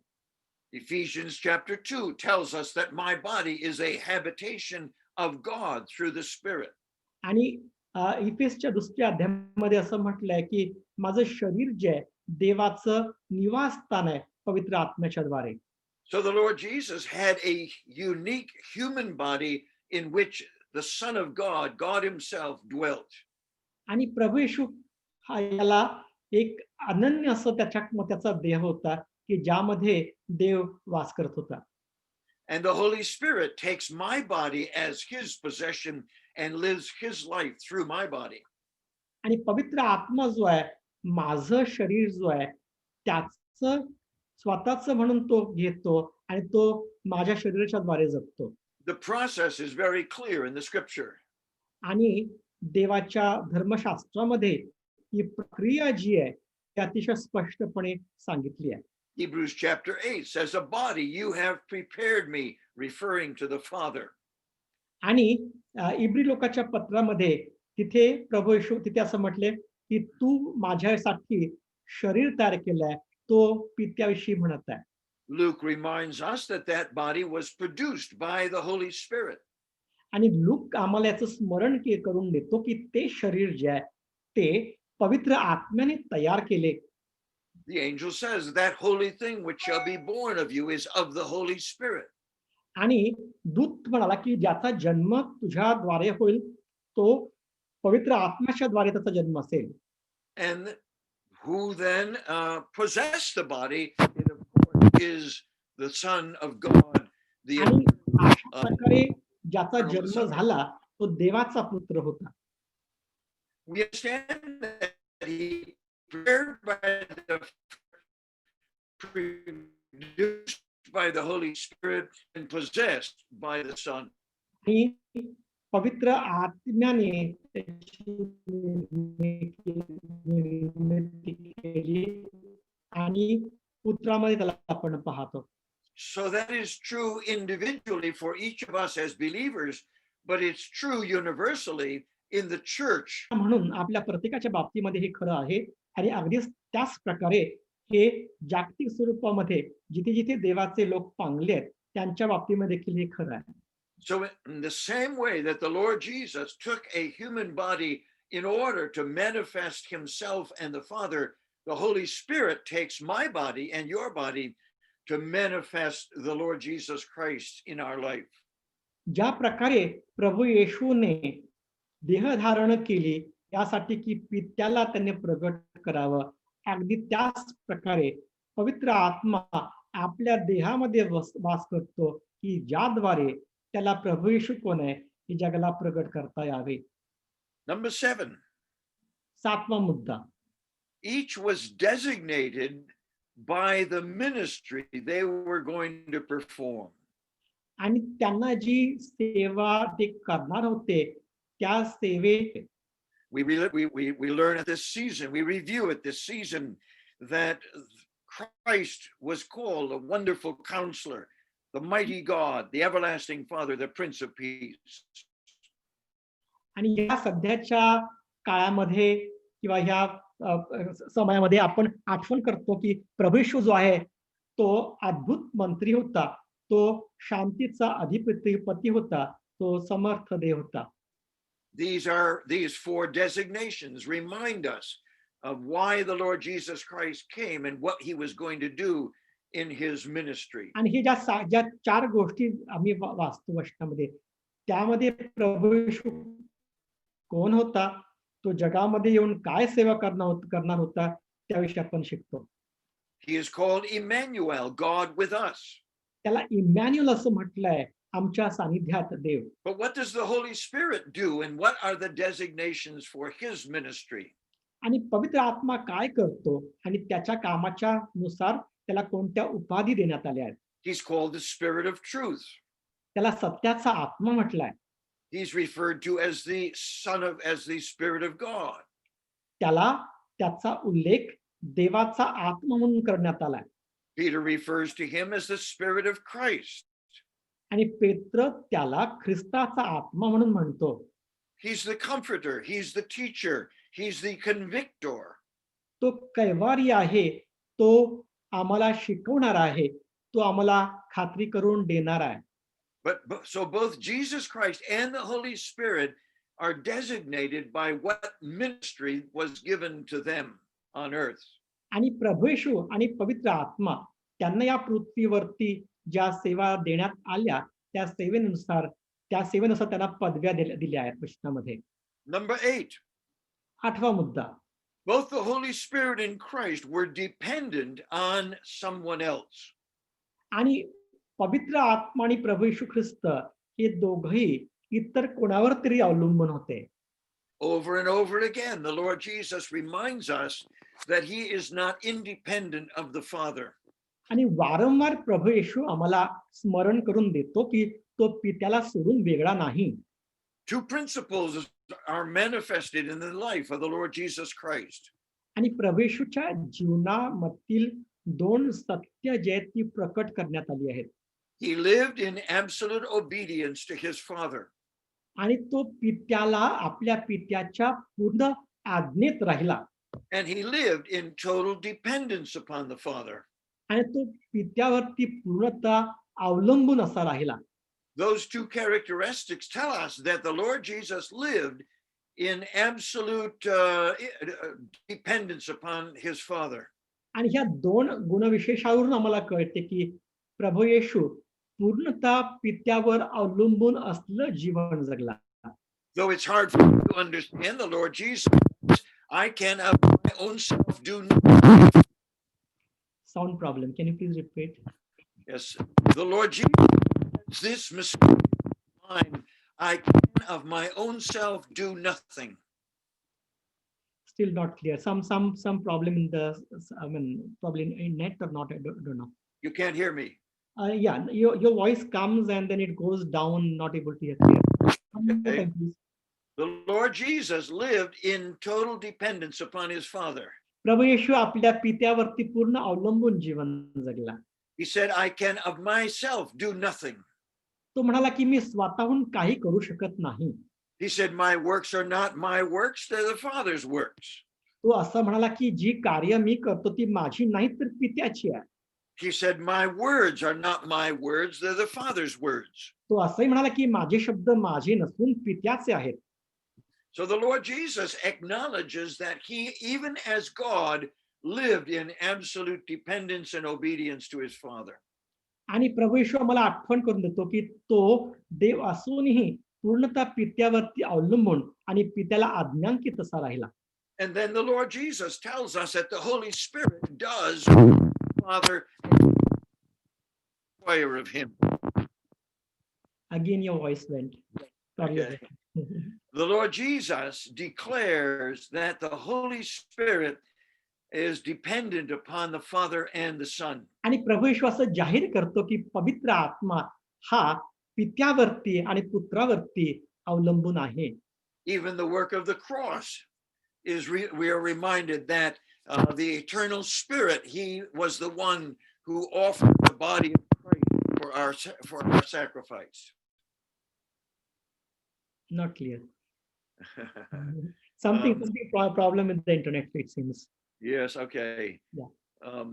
Ephesians chapter 2 tells us that my body is a habitation of God through the Spirit. आणि इफेसच्या दुसऱ्या अध्यायामध्ये असं म्हटलंय की माझं शरीर जे आहे देवाचं निवासस्थान आहे पवित्र आत्म्याच्या द्वारे. So the Lord Jesus had a unique human body in which the Son of God, God himself, dwelt. आणि प्रभू येशू हा याला एक अनन्य असं त्याचा देह होता की ज्यामध्ये देव वास करत होता. And the Holy Spirit takes my body as his possession and lives his life through my body. आणि पवित्र आत्मा जो आहे, माझं शरीर जो आहे, त्याचं स्वतःच म्हणून तो घेतो आणि तो माझ्या शरीराच्या द्वारे जगतो. The process is very clear in the scripture. आणि देवाच्या धर्मशास्त्रामध्ये ही प्रक्रिया जी आहे, ती अतिशय स्पष्टपणे सांगितली आहे. Hebrews chapter 8 says, "A body you have prepared me," referring to the Father. आणि इब्री लोकाच्या पत्रामध्ये तिथे प्रभू येशू तिथे असं म्हटले की तू माझ्यासाठी शरीर तयार केलंय, तो पित्याविषयी म्हणत आहे. Luke reminds us that that body was produced by the Holy Spirit. आणि लूक आम्हाला याचं स्मरण करून देतो की ते शरीर जे आहे ते पवित्र आत्म्याने तयार केले. The angel says, "That holy thing which shall be born of you is of the Holy Spirit." आणि दूत म्हणाला की ज्याचा जन्म तुझ्याद्वारे होईल तो पवित्र आत्म्याच्या द्वारे त्याचा जन्म असेल. And who then possessed the body, it of course is the Son of God, the आणि अशा uh, प्रकारे ज्याचा eternal जन्म Son. झाला तो देवाचा पुत्र होता. We understand that he prepared produced by the Holy Spirit and possessed by the Son. आणि पवित्र आत्म्याने त्याची निर्मिती केली आणि पुत्रामध्ये त्याला आपण पाहतो. So that is true individually for each of us as believers, but it's true universally in the church. म्हणून आपल्या प्रत्येकाच्या बाबतीमध्ये हे खरं आहे आणि अगदीच त्याच प्रकारे हे जागतिक स्वरूपामध्ये जिथे जिथे देवाचे लोक पांगले आहेत त्यांच्या बाबतीमध्ये देखील हे खरं आहे. So in the same way that the Lord Jesus took a human body in order to manifest himself and the Father, the Holy Spirit takes my body and your body to manifest the Lord Jesus Christ in our life. ज्या प्रकारे प्रभू येशूने देह धारण केली यासाठी की पित्याला त्याने प्रगट करावं, अगदी त्याच प्रकारे पवित्र आत्मा आपल्या देहामध्ये वास करतो की ज्याद्वारे त्याला प्रभू येशू कोण आहे हे जगाला प्रगट करता यावे. Number 7, 7वा मुद्दा, each was designated by the ministry they were going to perform. आणि त्यांना जी सेवा ते करणार होते त्या सेवे We learn at this season, we review at this season that Christ was called a wonderful counselor, the mighty God, the everlasting Father, the Prince of Peace. आणि या सध्याच्या काळामध्ये किंवा ह्या समयामध्ये आपण आठवण करतो की प्रभू येशू जो आहे तो अद्भुत मंत्री होता, तो शांतीचा अधिपती होता, तो समर्थ देव होता. These four designations remind us of why the Lord Jesus Christ came and what he was going to do in his ministry. आणि हे ज्या 4 गोष्टी आम्ही वाचतो वचनामध्ये त्यामध्ये प्रभू येशू कोण होता, तो जगामध्ये येऊन काय सेवा करणार होता त्याविषयी आपण शिकतो. He is called Emmanuel, God with us. त्याला इमॅन्युअल असं म्हटलंय, आमच्या सानिध्यात देव. But what does the Holy Spirit do and what are the designations for his ministry? आणि पवित्र आत्मा काय करतो आणि त्याच्या कामाच्या नुसार त्याला कोणत्या उपाधी देण्यात आल्या आहेत. He's called the Spirit of Truth. त्याला सत्याचा आत्मा म्हटलाय. He's referred to as the Spirit of God. त्याला त्याचा उल्लेख देवाचा आत्मा म्हणून करण्यात आलाय. Peter refers to him as the Spirit of Christ. आणि पेत्र त्याला ख्रिस्ताचा आत्मा म्हणून म्हणतो. He's the comforter, he's the teacher, he's the convictor. तो कैवारी आहे, तो आम्हाला शिकवणार आहे, तो आम्हाला खात्री करून देणार आहे. So both Jesus Christ and the Holy Spirit are designated by what ministry was given to them on earth. आणि प्रभू येशू आणि पवित्र आत्मा त्यांना या पृथ्वीवरती ज्या सेवा देण्यात आल्या त्या सेवेनुसार त्यांना पदव्या दिल्या आहेत वचनामध्ये. Number 8, 8वा मुद्दा. both the Holy Spirit and Christ were dependent on someone else. आणि पवित्र आत्मा आणि प्रभू येशू ख्रिस्त हे दोघंही इतर कोणावर तरी अवलंबून होते. Over and over again, the Lord Jesus reminds us that he is not independent of the Father. आणि वारंवार प्रभू येशू आम्हाला स्मरण करून देतो की तो पित्याला सोडून वेगळा नाही. Two principles are manifested in the life of the Lord Jesus Christ. आणि प्रभू येशूच्या जीवनामधील 2 सत्य जे आहेत ती प्रकट करण्यात आली आहेत. He lived in absolute obedience to his Father. आणि तो पित्याला आपल्या पित्याच्या पूर्ण आज्ञेत राहिला. And he lived in total dependence upon the Father. आणि तो पित्यावरती पूर्णतः अवलंबून असा राहिला. Those two characteristics tell us that the Lord Jesus lived in absolute dependence upon his Father. आणि ह्या 2 गुणविशेषावरून आम्हाला कळते की प्रभू येशू पूर्णतः पित्यावर अवलंबून असलेलं जीवन जगला. Though it's hard for you to understand the Lord Jesus, I can of my own self do nothing. Sound problem. Can you please repeat? Yes, the Lord Jesus, this mistake mine, I can of my own self do nothing. Still not clear. Some problem in the, I mean, probably in net or not. I don't know. You can't hear me. Yeah, your voice comes and then it goes down. Not able to hear clear. One more Okay. time, please. The Lord Jesus lived in total dependence upon his Father. प्रभू येशू आपल्या पित्यावरती पूर्ण अवलंबून जीवन जगला. He said, I can of myself do nothing. तो म्हणाला की मी स्वतःहून काही करू शकत नाही. He said, my works are not my works, they're the Father's works. तो असं म्हणाला की जी कार्य मी करतो ती माझी नाही तर पित्याची आहे. He said, my words are not my words, they're the Father's words. तो असंही म्हणाला की माझे शब्द माझे नसून पित्याचे आहेत. So the Lord Jesus acknowledges that he, even as God, lived in absolute dependence and obedience to his Father. आणि प्रभू येशू आम्हाला आठवण करून देतो की तो देव असूनही पूर्णतः पित्यावरती अवलंबून आणि पित्याला आज्ञांकित असा राहिला. And then the Lord Jesus tells us that the Holy Spirit does the Father require of him. Again your voice went. Sorry. Okay. The Lord Jesus declares that the Holy Spirit is dependent upon the Father and the Son. आणि प्रभू येशू असं जाहीर करतो की पवित्र आत्मा हा पित्यावरती आणि पुत्रावरती अवलंबून आहे. Even the work of the cross is we are reminded that the eternal Spirit, he was the one who offered the body of Christ for our sacrifice. Not clear. Something problem with the internet, it seems. Yes, okay. Yeah.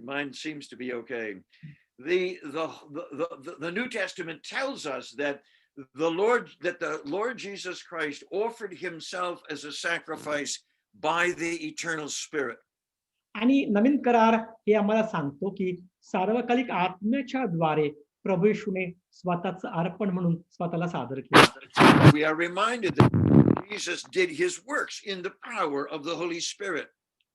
Mine seems to be okay. The New Testament tells us that the Lord Jesus Christ offered himself as a sacrifice by the eternal Spirit. आणि नवीन करार हे आम्हाला सांगतो की सार्वकालिक आत्म्याच्या द्वारे प्रभू येशूने स्वतःचं अर्पण म्हणून स्वतःला सादर केलं. We are reminded that Jesus did his works in the power of the Holy Spirit.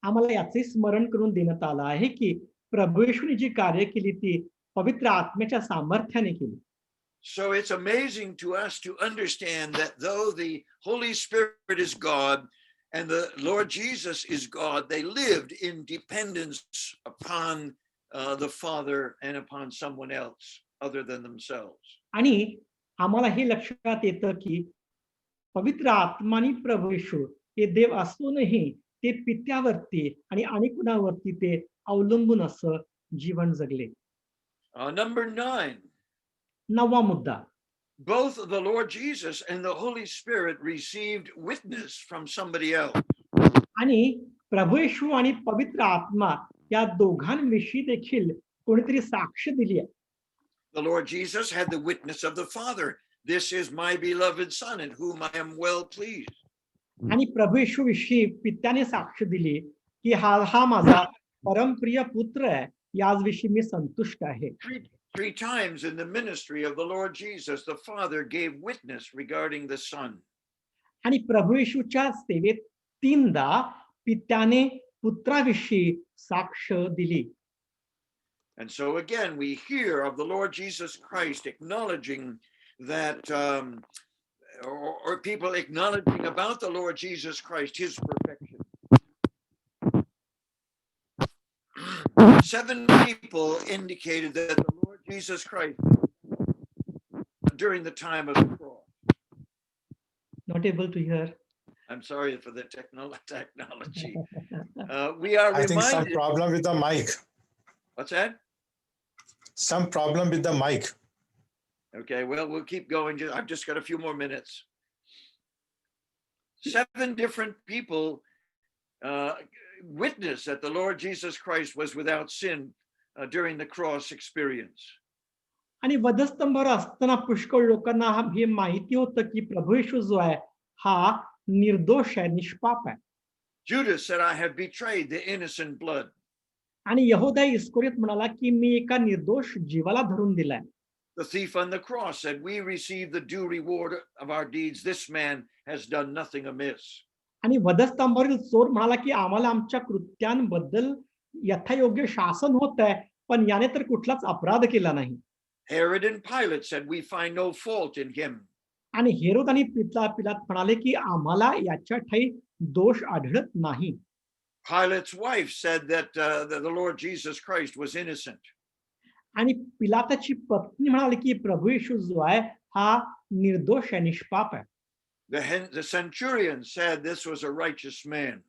आम्हाला याचे स्मरण करून देण्यात आलं आहे की प्रभू येशूने जी कार्य केली ती पवित्र आत्म्याच्या सामर्थ्याने केली. So it's amazing to us to understand that though the Holy Spirit is God and the Lord Jesus is God, they lived in dependence upon the Father and upon someone else other than themselves. आणि आम्हाला हे लक्षात येतं की पवित्र आत्मा आणि प्रभू येशू हे देव असूनही ते पित्यावरती आणि कुणावरती ते अवलंबून असं जीवन जगले. Number 9. 9वा मुद्दा. Both the Lord Jesus and the Holy Spirit received witness from somebody else. आणि प्रभू येशू आणि पवित्र आत्मा या दोघांविषयी देखील कोणीतरी साक्ष दिली आहे. The Lord Jesus had the witness of the Father. This is my beloved Son in whom I am well pleased. आणि प्रभू येशू विषयी पित्याने साक्ष दिली की हा माझा परमप्रिय पुत्र आहे याचविषयी मी संतुष्ट आहे. Three times in the ministry of the Lord Jesus, the Father gave witness regarding the Son. आणि प्रभू येशूच्या सेवेत 3दा पित्याने पुत्राविषयी साक्ष दिली. And so again, we hear of the Lord Jesus Christ acknowledging that, or people acknowledging about the Lord Jesus Christ, his perfection. 7 people indicated that the Lord Jesus Christ, during the time of the cross. Not able to hear. I'm sorry for the technology. We are I think some reminded. problem with the mic. What's that? Some problem with the mic. Okay, well, we'll keep going. I've just got a few more minutes. 7 different people witness that the Lord Jesus Christ was without sin during the cross experience. आणि वधस्तंभावर असताना पुष्कळ लोकांना हे माहिती होतं की प्रभू येशू जो आहे हा निर्दोष आहे, निष्पाप आहे. Judas said, I have betrayed the innocent blood. आणि यहोदा इस्करियोत म्हणाला की मी एका निर्दोष जीवाला धरून दिलाय. The thief on the cross said, we receive the due reward of our deeds. This man has done nothing amiss. आणि वधस्तंभावरील चोर म्हणाला की आम्हाला आमच्या कृत्यांबद्दल यथायोग्य शासन होत आहे, पण याने तर कुठलाच अपराध केला नाही. Herod and Pilate said, we find no fault in him. आणि हेरोद आणि पिलात म्हणाले की आम्हाला याच्या ठायी दोष आढळत नाही. Pilate's wife said that the Lord Jesus Christ was innocent. आणि पिलाताची पत्नी म्हणाली की प्रभू येशू जो आहे हा निर्दोष आहे, निष्पाप आहे. The centurion said this was a righteous man.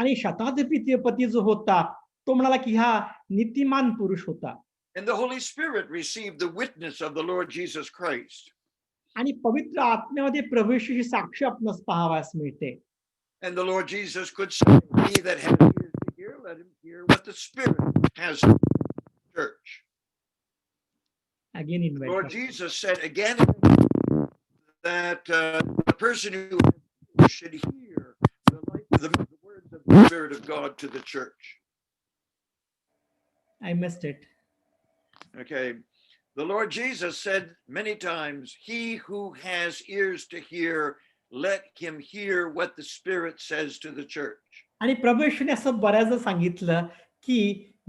आणि शताधिपती जो होता तो म्हणाला की हा नीतिमान पुरुष होता. And the Holy Spirit received the witness of the Lord Jesus Christ. आणि पवित्र आत्म्यामध्ये प्रभू येशूची साक्ष आपणास पाहावयास मिळते. And the Lord Jesus could say, he that has ears to hear, let him hear what the Spirit has to the church. Again in Lord Jesus said again and again that the person who should hear the words of the Spirit of God to the church. I missed it. Okay. The Lord Jesus said many times, he who has ears to hear, let him hear what the Spirit says to the church. आणि प्रभू येशूने असं बऱ्याचदा सांगितलं की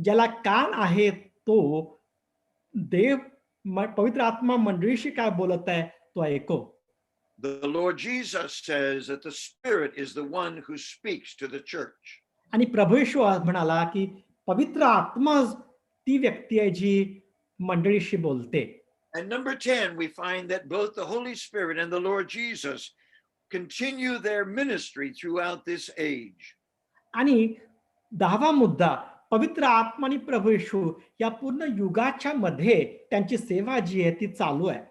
ज्याला कान आहे तो देव पवित्र आत्मा मंडळीशी काय बोलत आहे तो ऐको. The Lord Jesus says that the Spirit is the one who speaks to the church. आणि प्रभू येशू म्हणाला की पवित्र आत्मा ती व्यक्ती आहे जी मंडळीशी बोलते. And number 10, we find that both the Holy Spirit and the Lord Jesus continue their ministry throughout this age. आणि 10वा मुद्दा पवित्र आत्मा आणि प्रभू येशू या पूर्ण युगाच्या मध्ये त्यांची सेवा जी आहे ती चालू आहे.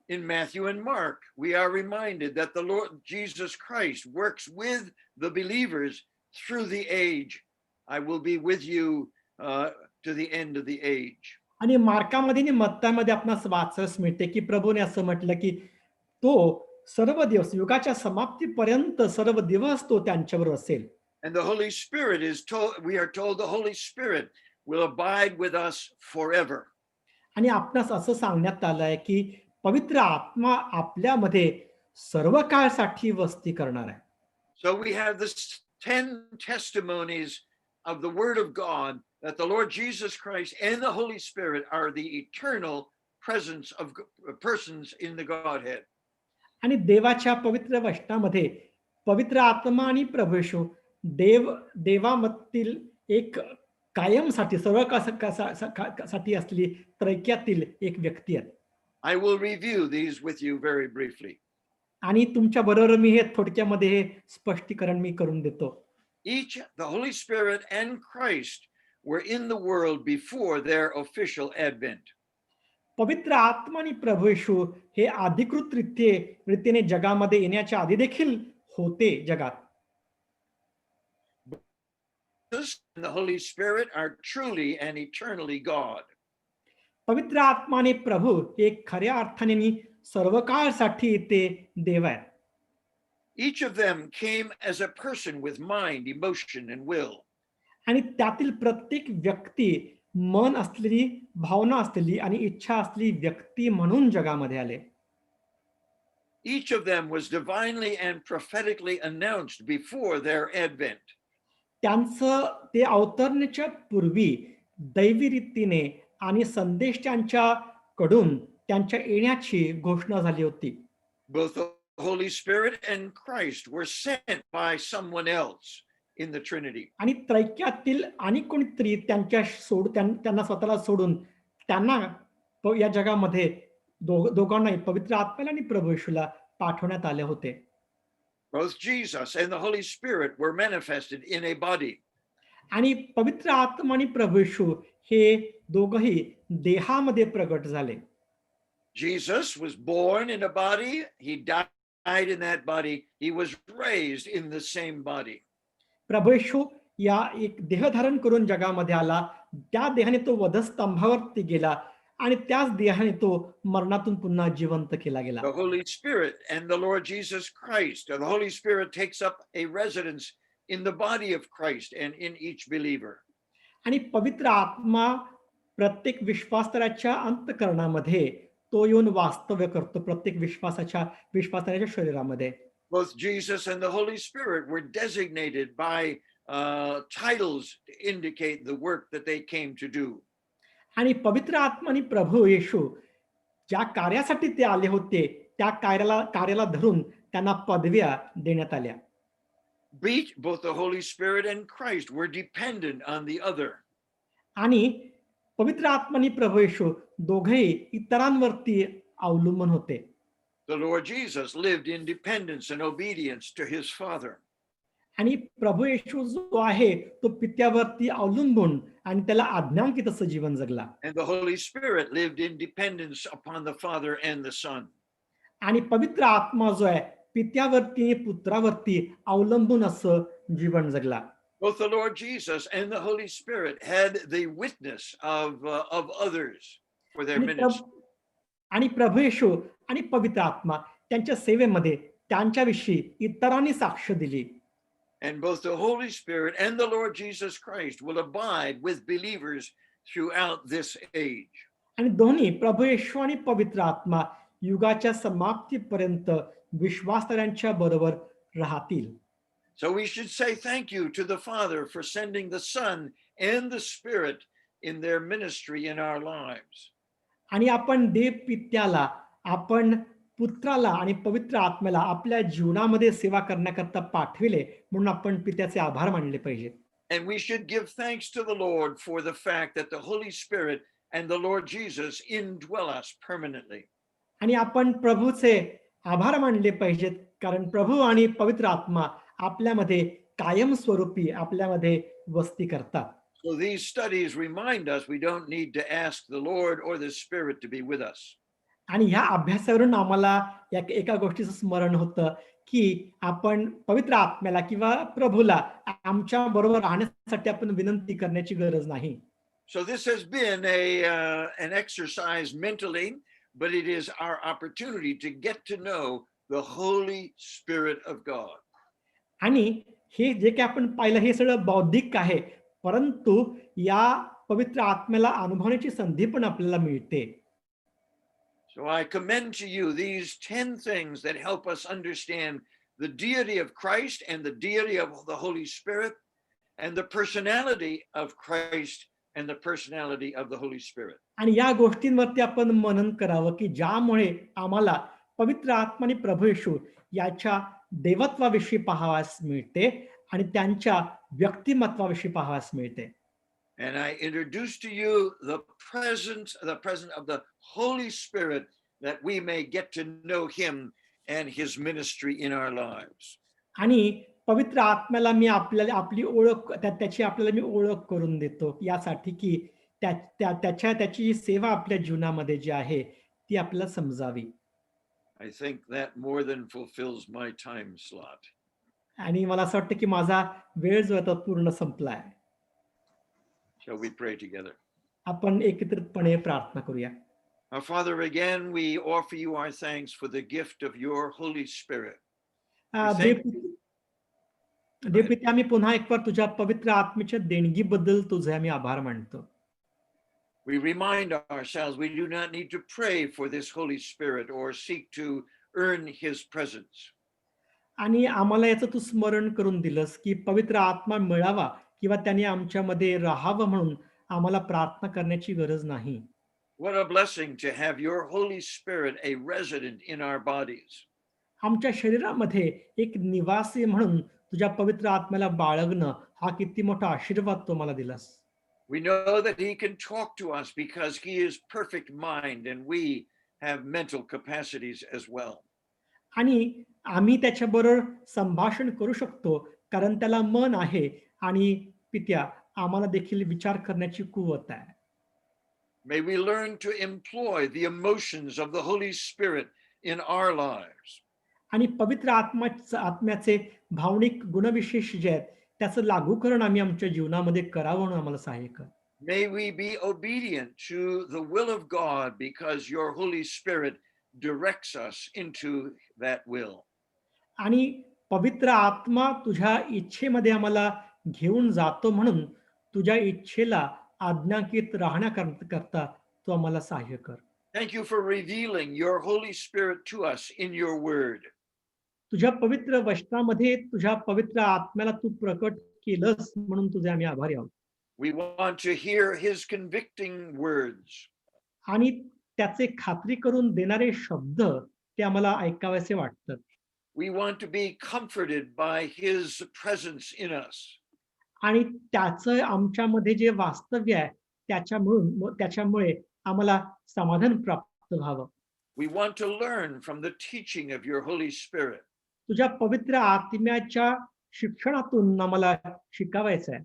In Matthew and Mark, we are reminded that the Lord Jesus Christ works with the believers through the age. I will be with you to the end of the age. आणि मार्कामध्ये आणि मत्तामध्ये आपणास वाचस मिळते की प्रभूने असं म्हटलं की तो सर्व दिवस युगाच्या समाप्तीपर्यंत सर्व दिवस तो त्यांच्यावर असेल. And the Holy Spirit is told, we are told the Holy Spirit will abide with us forever. आणि आपणास असं सांगण्यात आलंय की पवित्र आत्मा आपल्यामध्ये सर्व काळसाठी वस्ती करणार आहे. So we have this 10 testimonies of the Word of God that the Lord Jesus Christ and the Holy Spirit are the eternal presence of persons in the Godhead. आणि देवाच्या पवित्र वचनामध्ये पवित्र आत्मा आणि प्रभू येशू देवामधील एक कायमसाठी सर्व साठी असलेली त्रैक्यातील एक व्यक्ती आहे. I will review these with you very briefly. आणि तुमच्या बरोबर मी हे थोडक्यामध्ये हे स्पष्टीकरण मी करून देतो. Each, the Holy Spirit and Christ were in the world before their official advent. पवित्र आत्मा आणि प्रभू येशू हे अधिकृत रीतीने जगामध्ये येण्याच्या आधी देखील होते जगात. And the Holy Spirit are truly and eternally God. पवित्र आत्मा आणि प्रभू हे खऱ्या अर्थाने सर्व काळसाठी ते देव आहेत. Each of them came as a person with mind, emotion, and will. आणि त्यातील प्रत्येक व्यक्ती मन असलेली, भावना असलेली आणि इच्छा असलेली व्यक्ती म्हणून जगामध्ये आले. Each of them was divinely and prophetically announced before their advent. त्यांचं ते अवतरण्याच्या पूर्वी दैवी रीतीने आणि संदेष्टांच्याकडून त्यांच्या येण्याची घोषणा झाली होती. Both the Holy Spirit and Christ were sent by someone else in the Trinity. आणि त्रैक्यातील आणि कोणीतरी त्यांना स्वतःला सोडून त्यांना या जगामध्ये दोघांनाही पवित्र आत्म्याला आणि प्रभू येशूला पाठवण्यात आले होते. Both Jesus and the Holy Spirit were manifested in a body. आणि पवित्र आत्मा आणि प्रभू येशू हे दोघही देहामध्ये प्रगट झाले. Jesus was born in a body. He died in that body. He was raised in the same body. प्रभू येशू या एक देह धारण करून जगामध्ये आला. त्या देहाने तो वधस्तंभावरती गेला आणि त्याच देहाने तो मरणातून पुन्हा जिवंत केला गेला. The Holy Spirit and the Lord Jesus Christ, or the Holy Spirit takes up a residence in the body of Christ and in each believer. आणि पवित्र आत्मा प्रत्येक विश्वासतऱ्याच्या अंतःकरणामध्ये तो येऊन वास्तव्य करतो, प्रत्येक विश्वासतऱ्याच्या शरीरामध्ये. Both Jesus and the Holy Spirit were designated by titles to indicate the work that they came to do. आणि पवित्र आत्मा आणि प्रभू येशू ज्या कार्यासाठी ते आले होते त्या कार्याला धरून त्यांना पदव्या देण्यात आल्या. Both the Holy Spirit and Christ were dependent on the other. आणि पवित्र आत्मा आणि प्रभू येशू दोघेही इतरांवरती अवलंबून होते. The Lord Jesus lived in dependence and obedience to his Father. आणि प्रभू येशू जो आहे तो पित्यावरती अवलंबून आणि त्याला आज्ञांकित असं जीवन जगला. And the Holy Spirit lived in dependence upon the Father and the Son. आणि पवित्र आत्मा जो आहे पित्यावरती पुत्रावरती अवलंबून असं जीवन जगला. Both the Lord Jesus and the Holy Spirit had the witness of others for their ministry. आणि प्रभू येशू आणि पवित्र आत्मा त्यांच्या सेवेमध्ये त्यांच्याविषयी इतरांनी साक्ष दिली. And both the Holy Spirit and the Lord Jesus Christ will abide with believers throughout this age. आणि दोन्ही प्रभू येशू आणि पवित्र आत्मा युगाच्या समाप्तीपर्यंत विश्वासतऱ्यांच्या बरोबर राहतील. So we should say thank you to the Father for sending the Son and the Spirit in their ministry in our lives. आणि आपण देव पित्याला, आपण पुत्राला आणि पवित्र आत्म्याला आपल्या जीवनामध्ये सेवा करण्याकरता पाठविले म्हणून आपण पित्याचे आभार मानले पाहिजेत. And we should give thanks to the Lord for the fact that the Holy Spirit and the Lord Jesus indwell us permanently. आणि आपण प्रभूचे आभार मानले पाहिजेत कारण प्रभू आणि पवित्र आत्मा आपल्यामध्ये कायमस्वरूपी आपल्यामध्ये वस्ती करतात. So these studies remind us we don't need to ask the Lord or the Spirit to be with us. आणि ह्या अभ्यासावरून आम्हाला एका गोष्टीचं स्मरण होतं की आपण पवित्र आत्म्याला किंवा प्रभूला आमच्या बरोबर राहण्यासाठी आपण विनंती करण्याची गरज नाही. So this has been an exercise mentally, but it is our opportunity to get to know the Holy Spirit of God. आणि हे जे काही आपण पाहिलं हे सगळं बौद्धिक आहे, परंतु या पवित्र आत्म्याला अनुभवण्याची संधी पण आपल्याला मिळते. So I commend to you these 10 things that help us understand the deity of Christ and the deity of the Holy Spirit and the personality of Christ and the personality of the Holy Spirit. आणि या गोष्टींवरती आपण मनन करावं की ज्यामुळे आम्हाला पवित्र आत्मा आणि प्रभू येशू याच्या देवत्वाविषयी पाहावयास मिळते आणि त्यांच्या व्यक्तिमत्वाविषयी पाहावयास मिळते. And I introduce to you the presence of the Holy Spirit that we may get to know him and his ministry in our lives. आणि पवित्र आत्म्याला मी आपली ओळख त्याची आपल्याला मी ओळख करून देतो यासाठी की त्याची सेवा आपल्या जीवनामध्ये जी आहे ती आपल्याला समजावी. I think that more than fulfills my time slot. आणि मला असं वाटतं की माझा वेळ जो आहे तो पूर्ण संपला आहे. Shall we pray together? आपण एकत्रितपणे प्रार्थना करूया. Our Father, again, we offer you our thanks for the gift of your Holy Spirit. देवपिते आम्ही पुन्हा एक वार तुझ्या पवित्र आत्म्याच्या देणगीबद्दल तुझे आम्ही आभार मानतो. We remind ourselves we do not need to pray for this Holy Spirit or seek to earn his presence. आणि आम्हाला याचं तू स्मरण करून दिलंस, की पवित्र आत्मा मिळावा किंवा त्याने आमच्यामध्ये राहावं म्हणून आम्हाला प्रार्थना करण्याची गरज नाही. What a blessing to have your Holy Spirit a resident in our bodies. आमच्या शरीरामध्ये एक निवासी म्हणून तुझ्या पवित्र आत्म्याला बाळगणं हा किती मोठा आशीर्वाद तू मला दिलास. We know that he can talk to us because he is perfect mind and we have mental capacities as well. आणि आम्ही त्याच्याबरोबर संभाषण करू शकतो कारण त्याला मन आहे आणि पित्या आम्हाला देखील विचार करण्याची कुवत आहे. May we learn to employ the emotions of the Holy Spirit in our lives. आणि पवित्र आत्म्याचे भावनिक गुणविशेष जे आहेत त्याचं लागूकरण आम्ही आमच्या जीवनामध्ये करावं म्हणून आम्हाला सहाय्य कर. May we be obedient to the will of God because your Holy Spirit directs us into that will. आणि पवित्र आत्मा तुझ्या इच्छेमध्ये आम्हाला घेऊन जातो म्हणून तुझ्या इच्छेला आज्ञाकीत राहण्याकरता तू आम्हाला सहाय्य कर. Thank you for revealing your Holy Spirit to us in your word. तुझ्या पवित्र वचनामध्ये तुझ्या पवित्र आत्म्याला तू प्रकट केलंस म्हणून तुझे आम्ही आभारी आहोत. We want to hear his convicting words. आणि त्याचे खात्री करून देणारे शब्द ते आम्हाला ऐकावेसे वाटतात. We want to be comforted by his presence in us. आणि त्याचं आमच्यामध्ये जे वास्तव्य आहे त्याच्यामुळे आम्हाला समाधान प्राप्त व्हावं. We want to learn from the teaching of your Holy Spirit. तुझ्या पवित्र आत्म्याच्या शिक्षणातून आम्हाला शिकावायचं आहे.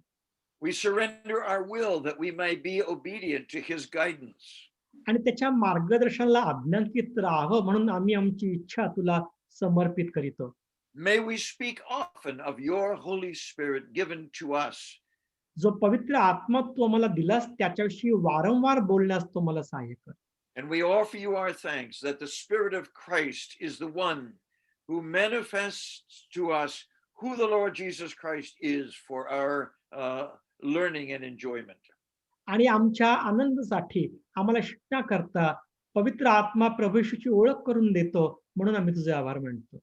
We surrender our will that we may be obedient to his guidance. आणि त्याच्या मार्गदर्शनाला आज्ञांकित राहावं म्हणून आम्ही आमची इच्छा तुला समर्पित करीतो. May we speak often of your Holy Spirit given to us. जो पवित्र आत्मा तू आम्हाला दिलास त्याच्याविषयी वारंवार बोलण्यास तो मला सहाय्य कर. And we offer you our thanks that the Spirit of Christ is the one who manifests to us who the Lord Jesus Christ is for our learning and enjoyment. आणि आमच्या आनंदासाठी आम्हाला शिकण्याकरता पवित्र आत्मा प्रभू येशूची ओळख करून देतो म्हणून आम्ही तुझे आभार मानतो.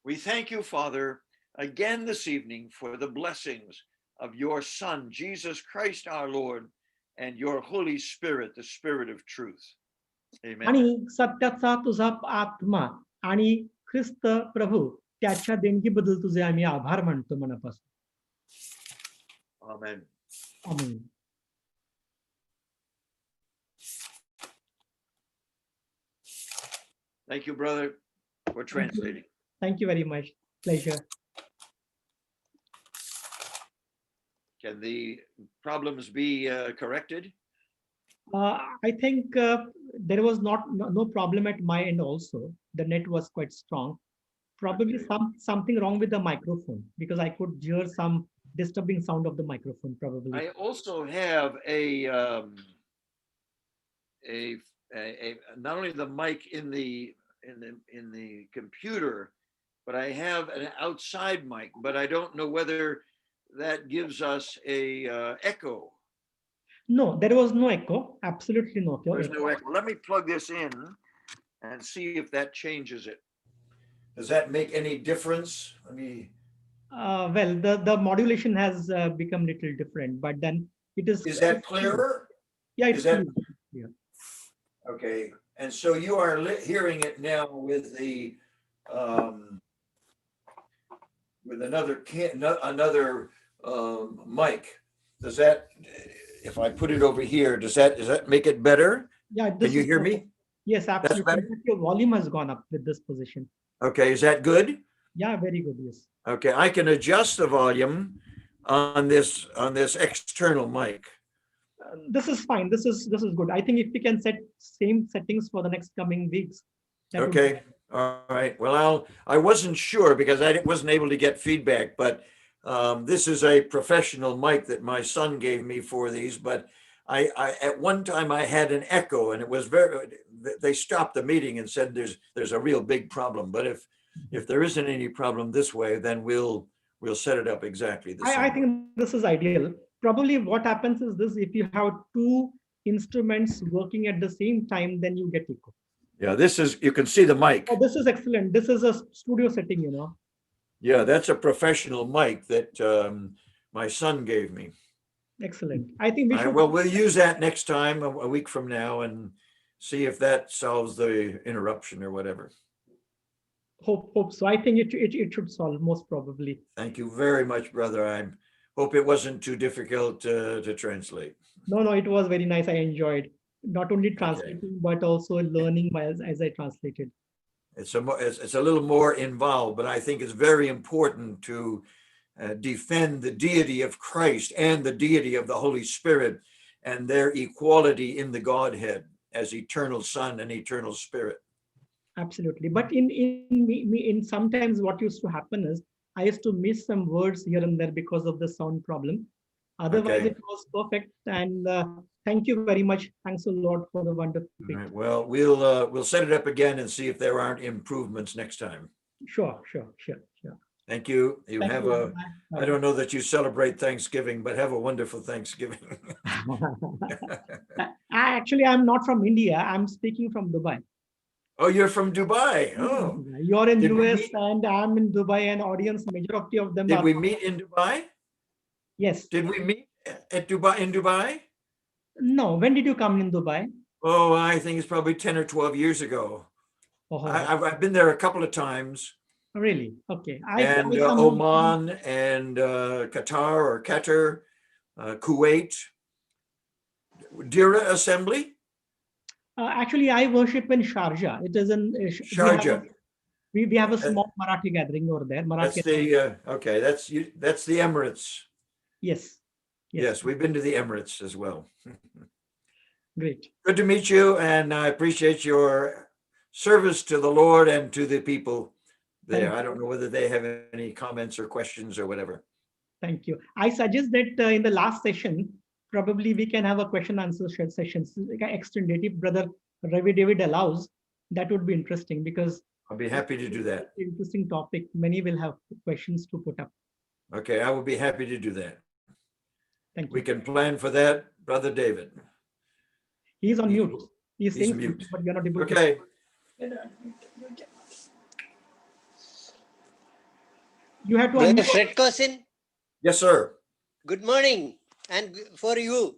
We thank you, Father, again this evening for the blessings of your Son, Jesus Christ our Lord, and your Holy Spirit, the Spirit of truth. Amen. आणि सत्याचा तुझा आत्मा आणि ख्रिस्त प्रभू त्याच्या देणगीबद्दल तुझे आम्ही आभार मानतो मनापासून. Amen. Amen. Thank you, brother, for translating. Thank you very much. Pleasure. Can the problems be corrected? I think there was no problem at my end also. The net was quite strong. Probably Okay. something wrong with the microphone because I could hear some disturbing sound of the microphone probably. I also have not only the mic in the computer, but I have an outside mic, but I don't know whether that gives us a echo. No, there was no echo. Absolutely no There's echo. no echo. Let me plug this in and see if that changes it. Does that make any difference? Let me. Well, the modulation has become little different, but then it is. Is that clearer? Yeah, it's is that- clear. Okay, and so you are hearing it now with the with another mic. Does that, if I put it over here, does that make it better? Yeah. Can this you is hear better. me? Yes, absolutely. better? In fact, your volume has gone up with this position. Okay, is that good? Yeah, very good. Yes. Okay, I can adjust the volume on this external mic. This is fine. This is good. I think if we can set same settings for the next coming weeks. that would be Okay, better. all right. Well, I wasn't sure because I wasn't able to get feedback, but this is a professional mic that my son gave me for these. But I at one time I had an echo, and it was they stopped the meeting and said there's a real big problem. But if there isn't any problem this way, then we'll set it up exactly the same. I think this is ideal. Probably what happens is this: if you have two instruments working at the same time, then you get echo. Yeah, this is, you can see the mic. Oh, this is excellent. This is a studio setting, Yeah, that's a professional mic that my son gave me. Excellent. I think we should. Well, we'll use that next time, a week from now, and see if that solves the interruption or whatever. Hope so. I think it should solve, most probably. Thank you very much, brother. I hope it wasn't too difficult to translate. No, it was very nice. I enjoyed not only translating, but also learning as I translated. It's a little more involved, but I think it's very important to defend the deity of Christ and the deity of the Holy Spirit and their equality in the Godhead as eternal Son and eternal Spirit. Absolutely. But in sometimes what used to happen is I used to miss some words here and there because of the sound problem. Otherwise, Okay. it was perfect. And thank you very much. Thanks a lot for the wonderful. All right, well, we'll set it up again and see if there aren't improvements next time. Sure. Thank you. You Thank have you. I don't know that you celebrate Thanksgiving, but have a wonderful Thanksgiving. I'm not from India. I'm speaking from Dubai. Oh, you're from Dubai. Oh, You're in Did we US meet- and I'm in Dubai, and audience, majority of them did are. we meet in Dubai? Yes. Did we meet at Dubai, in Dubai? No. When did you come in Dubai? Oh, I think it's probably 10 or 12 years ago. Oh, I've been there a couple of times. really? Okay. And come- Oman and Qatar or Qatar, Kuwait, Dira Assembly, Actually, I worship in Sharjah. It is in Sharjah. We have a small Marathi gathering over there. That's Marathi. the okay. That's the Emirates. Yes. Yes, we've been to the Emirates as well. Great. Good to meet you, and I appreciate your service to the Lord and to the people there. Thank I don't know whether they have any comments or questions or whatever. Thank you. I suggest that in the last session, probably we can have a question answer sessions, like extended. If Brother Ravi David allows, that would be interesting because I'll be happy to do that. interesting topic. Many will have questions to put up. Okay, I will be happy to do that. Thank you. We can plan for that, Brother David. He's on He- mute. He's saying mute. something, but you're not able to. Okay, You have to Brother unmute. Fred Cousin, yes, sir. good morning. And for you,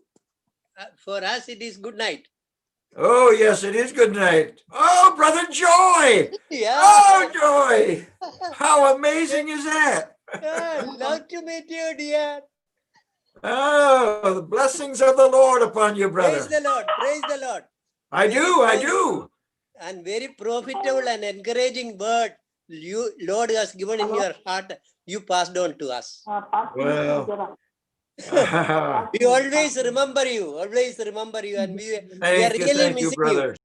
for us, it is good night. Oh, yes, it is good night. Oh, Brother Joy. Yeah. Oh, Joy. How amazing is that? Love to meet you, dear. Oh, the blessings of the Lord upon you, Praise brother. the Lord. Praise the Lord. I do. And very profitable and encouraging word you, Lord, has given in your heart. You passed on to us. Well, We always remember you. Always remember you. And we are thank really you, missing you. brother.